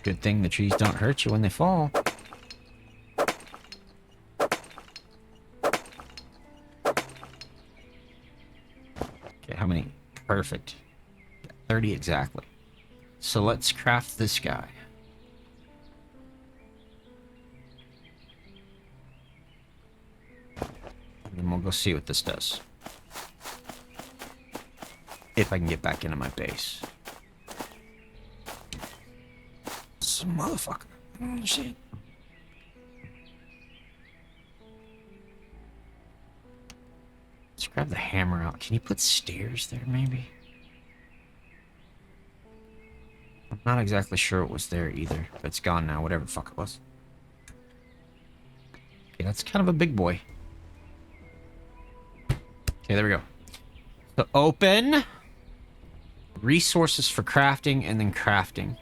Good thing the trees don't hurt you when they fall. Okay, how many? Perfect. 30 exactly. So let's craft this guy. And then we'll go see what this does. If I can get back into my base. Motherfucker. Oh, shit. Let's grab the hammer out. Can you put stairs there, maybe? I'm not exactly sure it was there either. But it's gone now, whatever the fuck it was. Okay, that's kind of a big boy. Okay, there we go. So open. Resources for crafting and then crafting.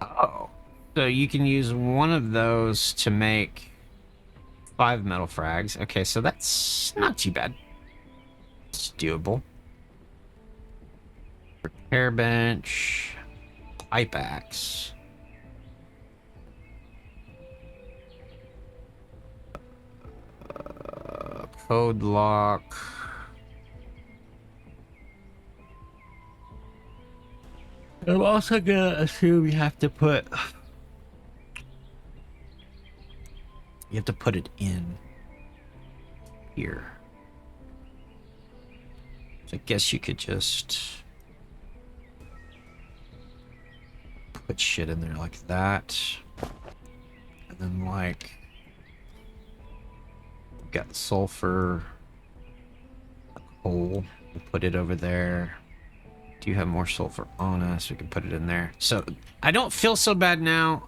Oh, so you can use 1 of those to make 5 metal frags. Okay, so that's not too bad. It's doable. Repair bench. Pipe axe. Code lock. I'm also gonna assume you have to put... You have to put it in here. So I guess you could just put shit in there like that. And then like... We've got the sulfur. Coal. We'll put it over there. Do you have more sulfur on us? We can put it in there. So I don't feel so bad now.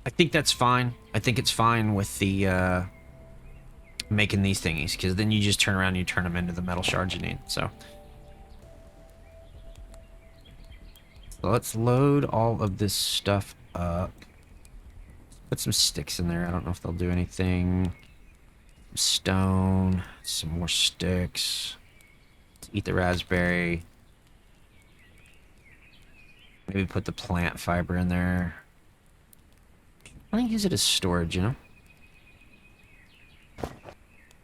I think that's fine. I think it's fine with the making these thingies, because then you just turn around and you turn them into the metal shards you need. So let's load all of this stuff up. Put some sticks in there. I don't know if they'll do anything. Stone, some more sticks. Eat the raspberry. Maybe put the plant fiber in there. I want to use it as storage, you know?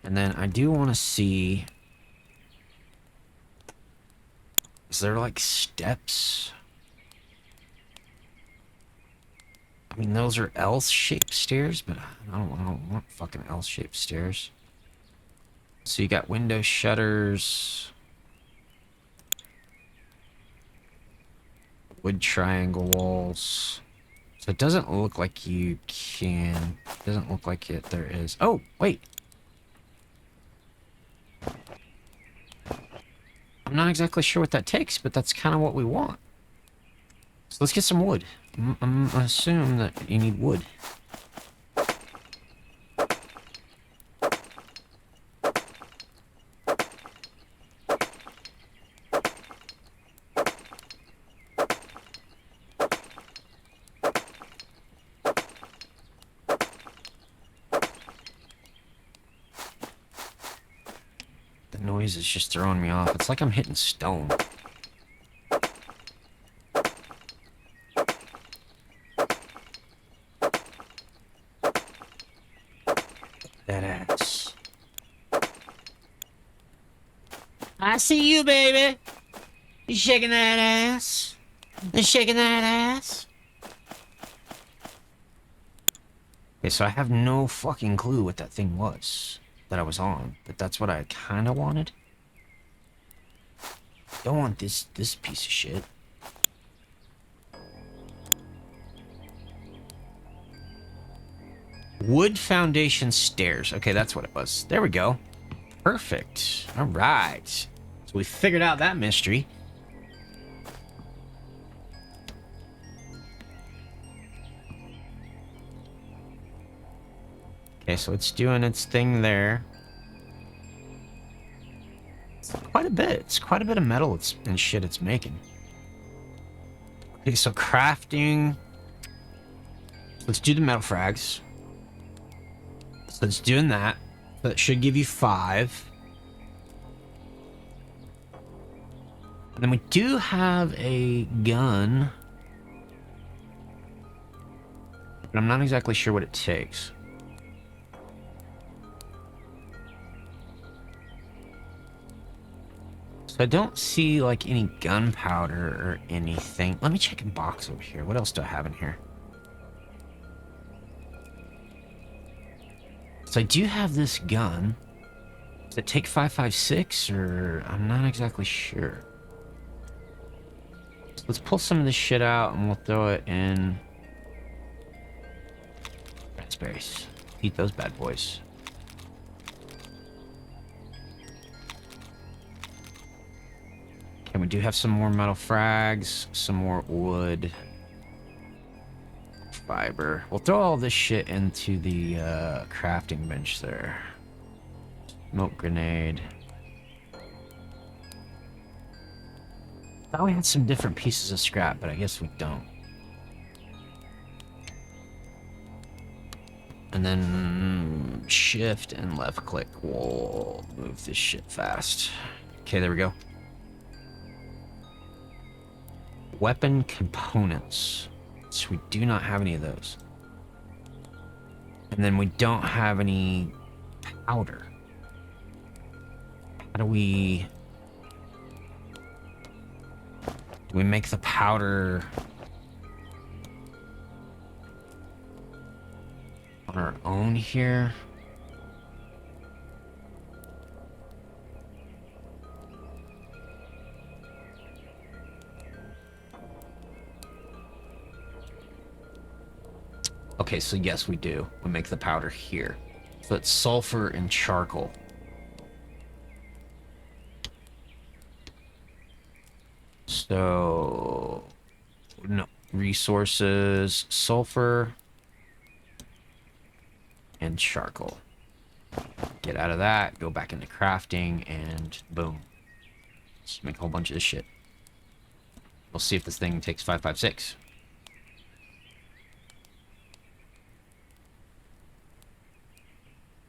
And then I do want to see... Is there like steps? I mean, those are L-shaped stairs, but I don't want fucking L-shaped stairs. So you got window shutters. Wood triangle walls. So it doesn't look like you can... It doesn't look like it there is... Oh, wait! I'm not exactly sure what that takes, but that's kind of what we want. So let's get some wood. I'm assume that you need wood. The noise is just throwing me off. It's like I'm hitting stone. That ass. I see you, baby. You shaking that ass. You shaking that ass. Okay, so I have no fucking clue what that thing was that I was on, but that's what I kind of wanted. Don't want this piece of shit. Wood foundation stairs. Okay, that's what it was. There we go. Perfect. All right. So we figured out that mystery. Okay, so it's doing its thing there. It's quite a bit. It's quite a bit of metal and shit it's making. Okay, so crafting. Let's do the metal frags. So it's doing that. That should give you 5. And then we do have a gun. But I'm not exactly sure what it takes. So I don't see like any gunpowder or anything. Let me check in box over here. What else do I have in here? So I do have this gun. Does it take 5.56 or I'm not exactly sure. So let's pull some of this shit out and we'll throw it in raspberries. Eat those bad boys. Okay, we do have some more metal frags, some more wood. Fiber. We'll throw all this shit into the crafting bench there. Smoke grenade. Thought we had some different pieces of scrap, but I guess we don't. And then shift and left click will move this shit fast. Okay, there we go. Weapon components. So we do not have any of those. And then we don't have any powder. How do we make the powder on our own here? Okay, so yes, we do. We make the powder here. So it's sulfur and charcoal. So, no, resources, sulfur, and charcoal. Get out of that, go back into crafting, and boom. Just make a whole bunch of this shit. We'll see if this thing takes 5.56.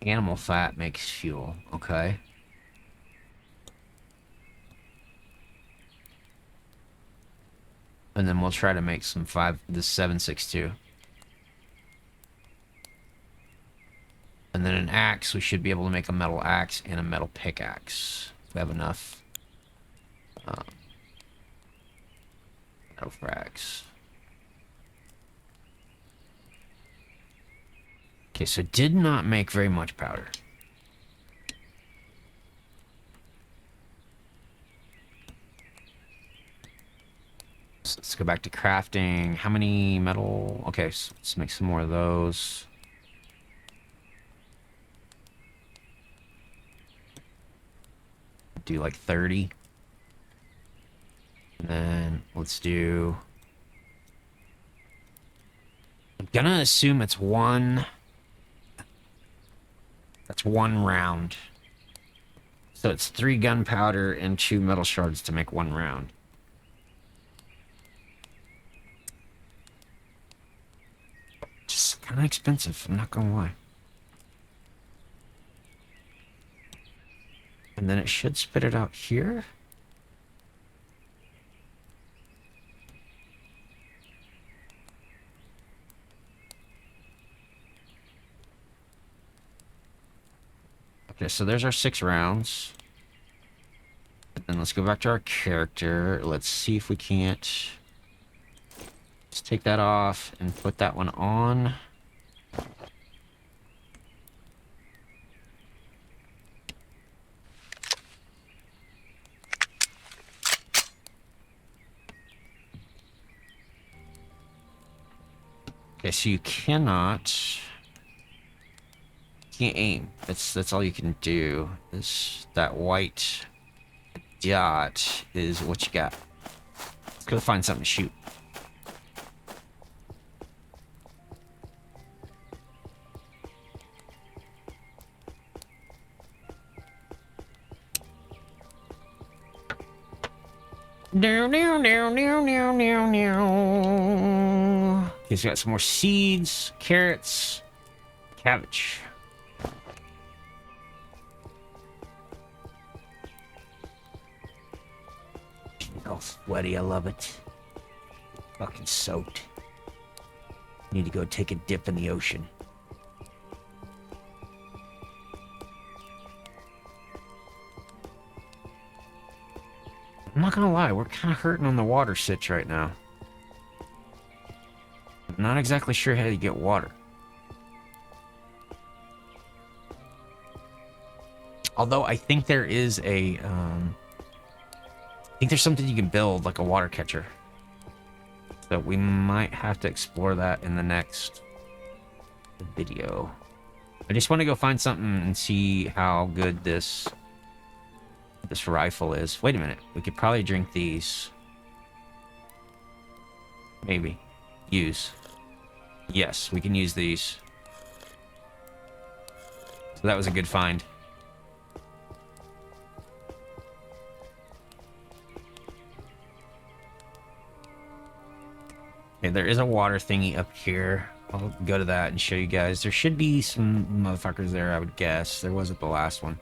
Animal fat makes fuel, okay. And then we'll try to make some 7.62. And then an axe, we should be able to make a metal axe and a metal pickaxe. If we have enough. Metal frags. Okay, so did not make very much powder. So let's go back to crafting. How many metal? Okay, so let's make some more of those. Do like 30. And then let's do... I'm gonna assume it's one... That's one round. So it's 3 gunpowder and 2 metal shards to make 1 round. Just kind of expensive, I'm not gonna lie. And then it should spit it out here. Okay, so there's our 6 rounds. And then let's go back to our character. Let's see if we can't just take that off and put that one on. Okay, so you can't aim. That's all you can do. That white dot is what you got. Let's go find something to shoot. Okay, so we got some more seeds, carrots, cabbage. All sweaty, I love it. Fucking soaked. Need to go take a dip in the ocean. I'm not gonna lie, we're kind of hurting on the water sitch right now. I'm not exactly sure how to get water. Although I think there is a, I think there's something you can build, like a water catcher. So we might have to explore that in the next video. I just want to go find something and see how good this rifle is. Wait a minute. We could probably drink these. Maybe. Use. Yes, we can use these. So that was a good find. Okay, there is a water thingy up here. I'll go to that and show you guys. There should be some motherfuckers there, I would guess. There wasn't the last one.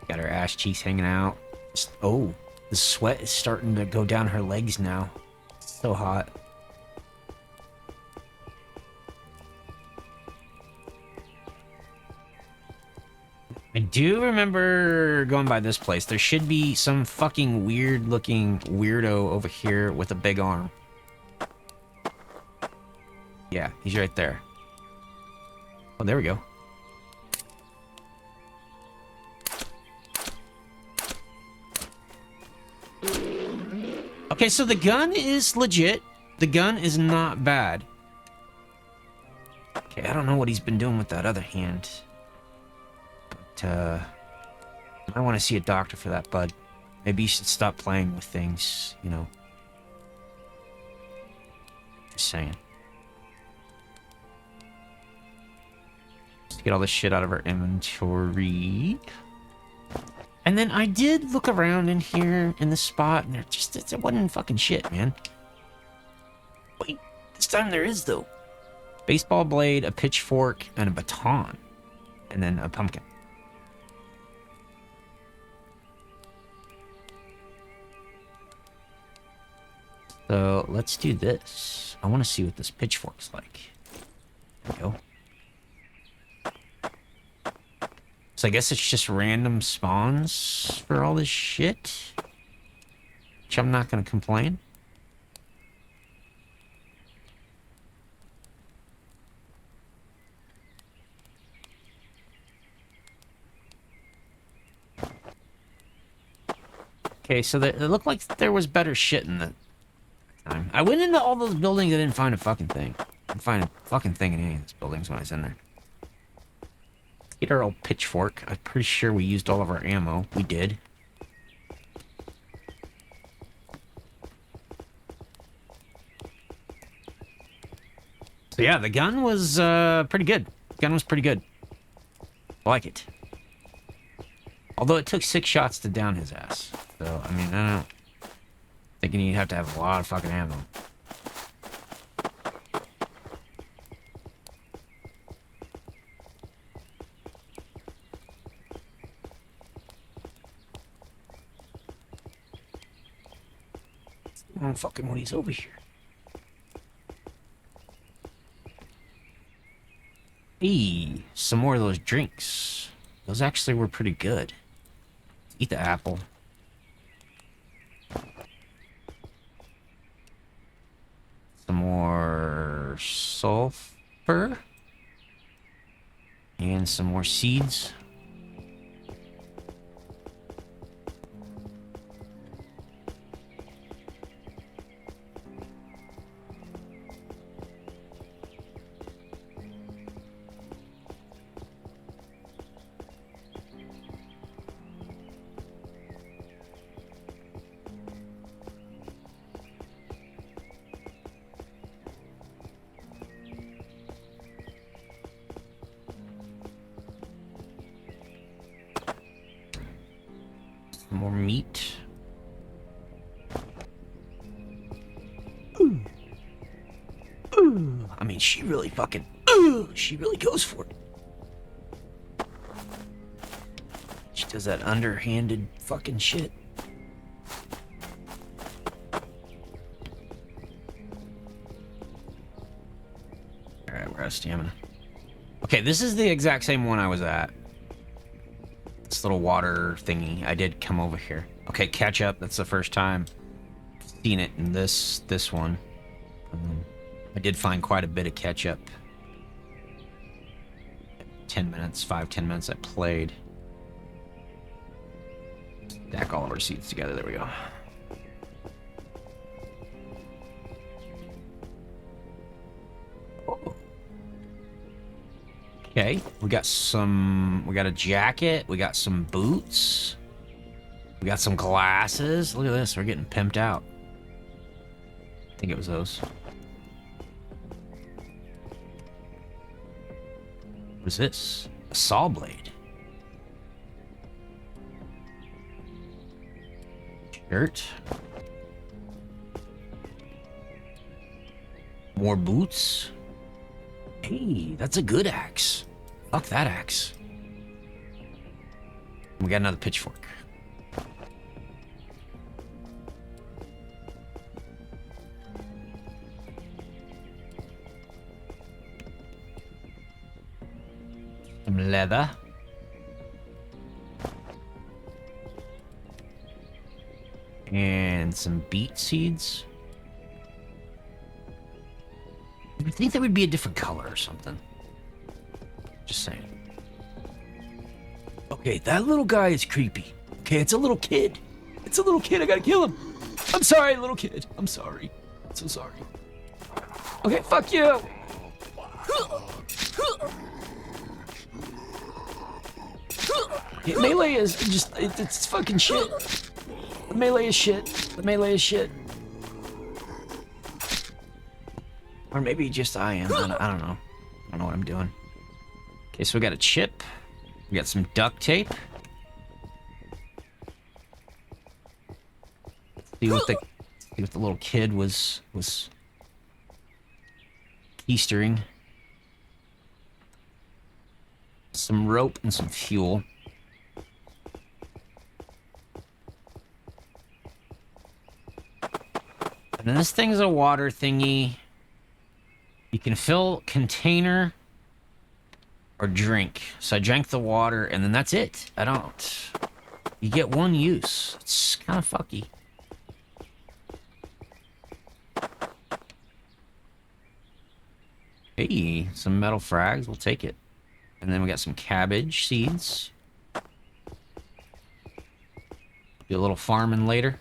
Got her ass cheeks hanging out. Oh, the sweat is starting to go down her legs now. It's so hot. I do remember going by this place. There should be some fucking weird looking weirdo over here with a big arm. Yeah, he's right there. Oh, there we go. Okay, so the gun is legit. The gun is not bad. Okay, I don't know what he's been doing with that other hand. But, I want to see a doctor for that, bud. Maybe you should stop playing with things, you know. Just saying. Let's get all this shit out of our inventory. And then I did look around in here in this spot, and it wasn't fucking shit, man. Wait, this time there is, though. Baseball blade, a pitchfork, and a baton. And then a pumpkin. So let's do this. I want to see what this pitchfork's like. There we go. So I guess it's just random spawns for all this shit. Which I'm not going to complain. Okay, so it looked like there was better shit in the time. I went into all those buildings, I didn't find a fucking thing. Couldn't find a fucking thing in any of these buildings when I was in there. Get our old pitchfork. I'm pretty sure we used all of our ammo. We did. So yeah, the gun was pretty good. The gun was pretty good. I like it. Although it took 6 shots to down his ass. So, I mean, I don't know. Thinking you'd have to have a lot of fucking ammo. Oh, fucking when he's over here. Hey, some more of those drinks. Those actually were pretty good. Eat the apple. Some more sulfur. And some more seeds. More meat. Ooh. Ooh. I mean, she really fucking... Ooh, she really goes for it. She does that underhanded fucking shit. Alright, we're out of stamina. Okay, this is the exact same one I was at. This little water thingy. I did come over here. Okay, catch up. That's the first time I've seen it in this one. I did find quite a bit of ketchup. 10 minutes, 5-10 minutes I played. Stack all of our seeds together. There we go. Okay, we got a jacket, we got some boots, we got some glasses. Look at this, we're getting pimped out. I think it was those. What is this? A saw blade. Shirt. More boots. Hey, that's a good axe. Fuck that axe. We got another pitchfork. Some leather. And some beet seeds. I think that would be a different color or something. Just saying. Okay, that little guy is creepy. Okay, it's a little kid. It's a little kid. I gotta kill him. I'm sorry, little kid. I'm sorry. I'm so sorry. Okay, fuck you. Yeah, melee is just, it's fucking shit. The melee is shit. The melee is shit. Or maybe just I am. I don't know. I don't know what I'm doing. Okay, so we got a chip. We got some duct tape. See what the little kid was keystering. Some rope and some fuel. And then this thing's a water thingy. You can fill container or drink. So I drank the water and then that's it. I don't. You get one use. It's kind of fucky. Hey, some metal frags. We'll take it. And then we got some cabbage seeds. Do a little farming later.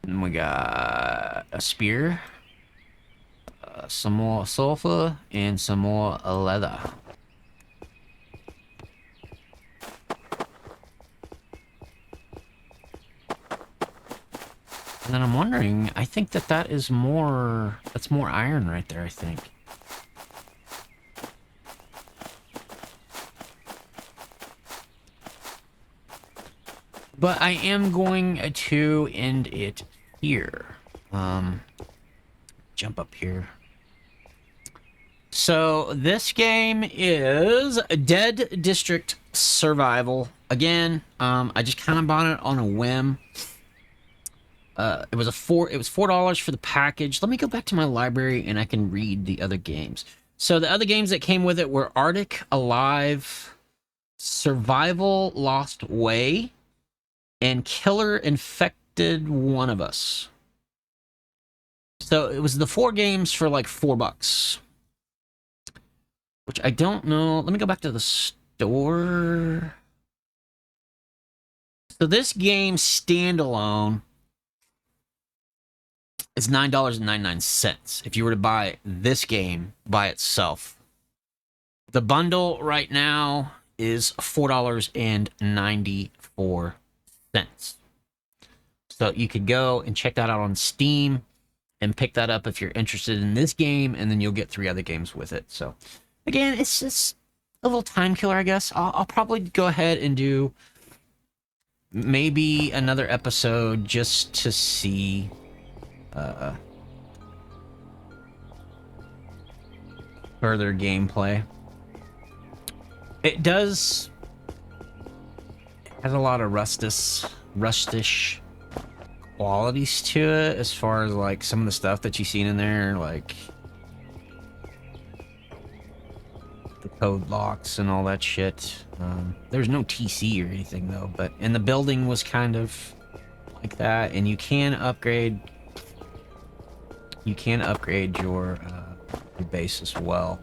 And we got a spear, some more sulfur, and some more leather. And then I'm wondering, I think that is more, that's more iron right there, I think. But I am going to end it here. Jump up here. So this game is Dead District Survival. Again, I just kind of bought it on a whim. It was $4 for the package. Let me go back to my library and I can read the other games. So the other games that came with it were Arctic Alive, Survival Lost Way, and Killer Infected One of Us. So it was the 4 games for like $4. Which I don't know. Let me go back to the store. So this game standalone is $9.99 if you were to buy this game by itself. The bundle right now is $4.94. So you could go and check that out on Steam and pick that up if you're interested in this game, and then you'll get 3 other games with it. So again, it's just a little time killer, I guess. I'll probably go ahead and do maybe another episode just to see further gameplay. It has a lot of rustish qualities to it, as far as like some of the stuff that you've seen in there, like the code locks and all that shit. There's no TC or anything though, and the building was kind of like that, and you can upgrade your base as well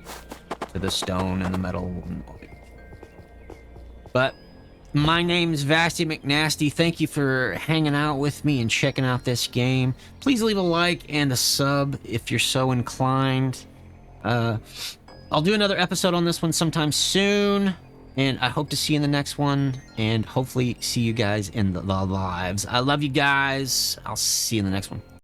to the stone and the metal. But my name's Vasty McNasty. Thank you for hanging out with me and checking out this game. Please leave a like and a sub if you're so inclined. I'll do another episode on this one sometime soon, and I hope to see you in the next one, and hopefully see you guys in the lives. I love you guys. I'll see you in the next one.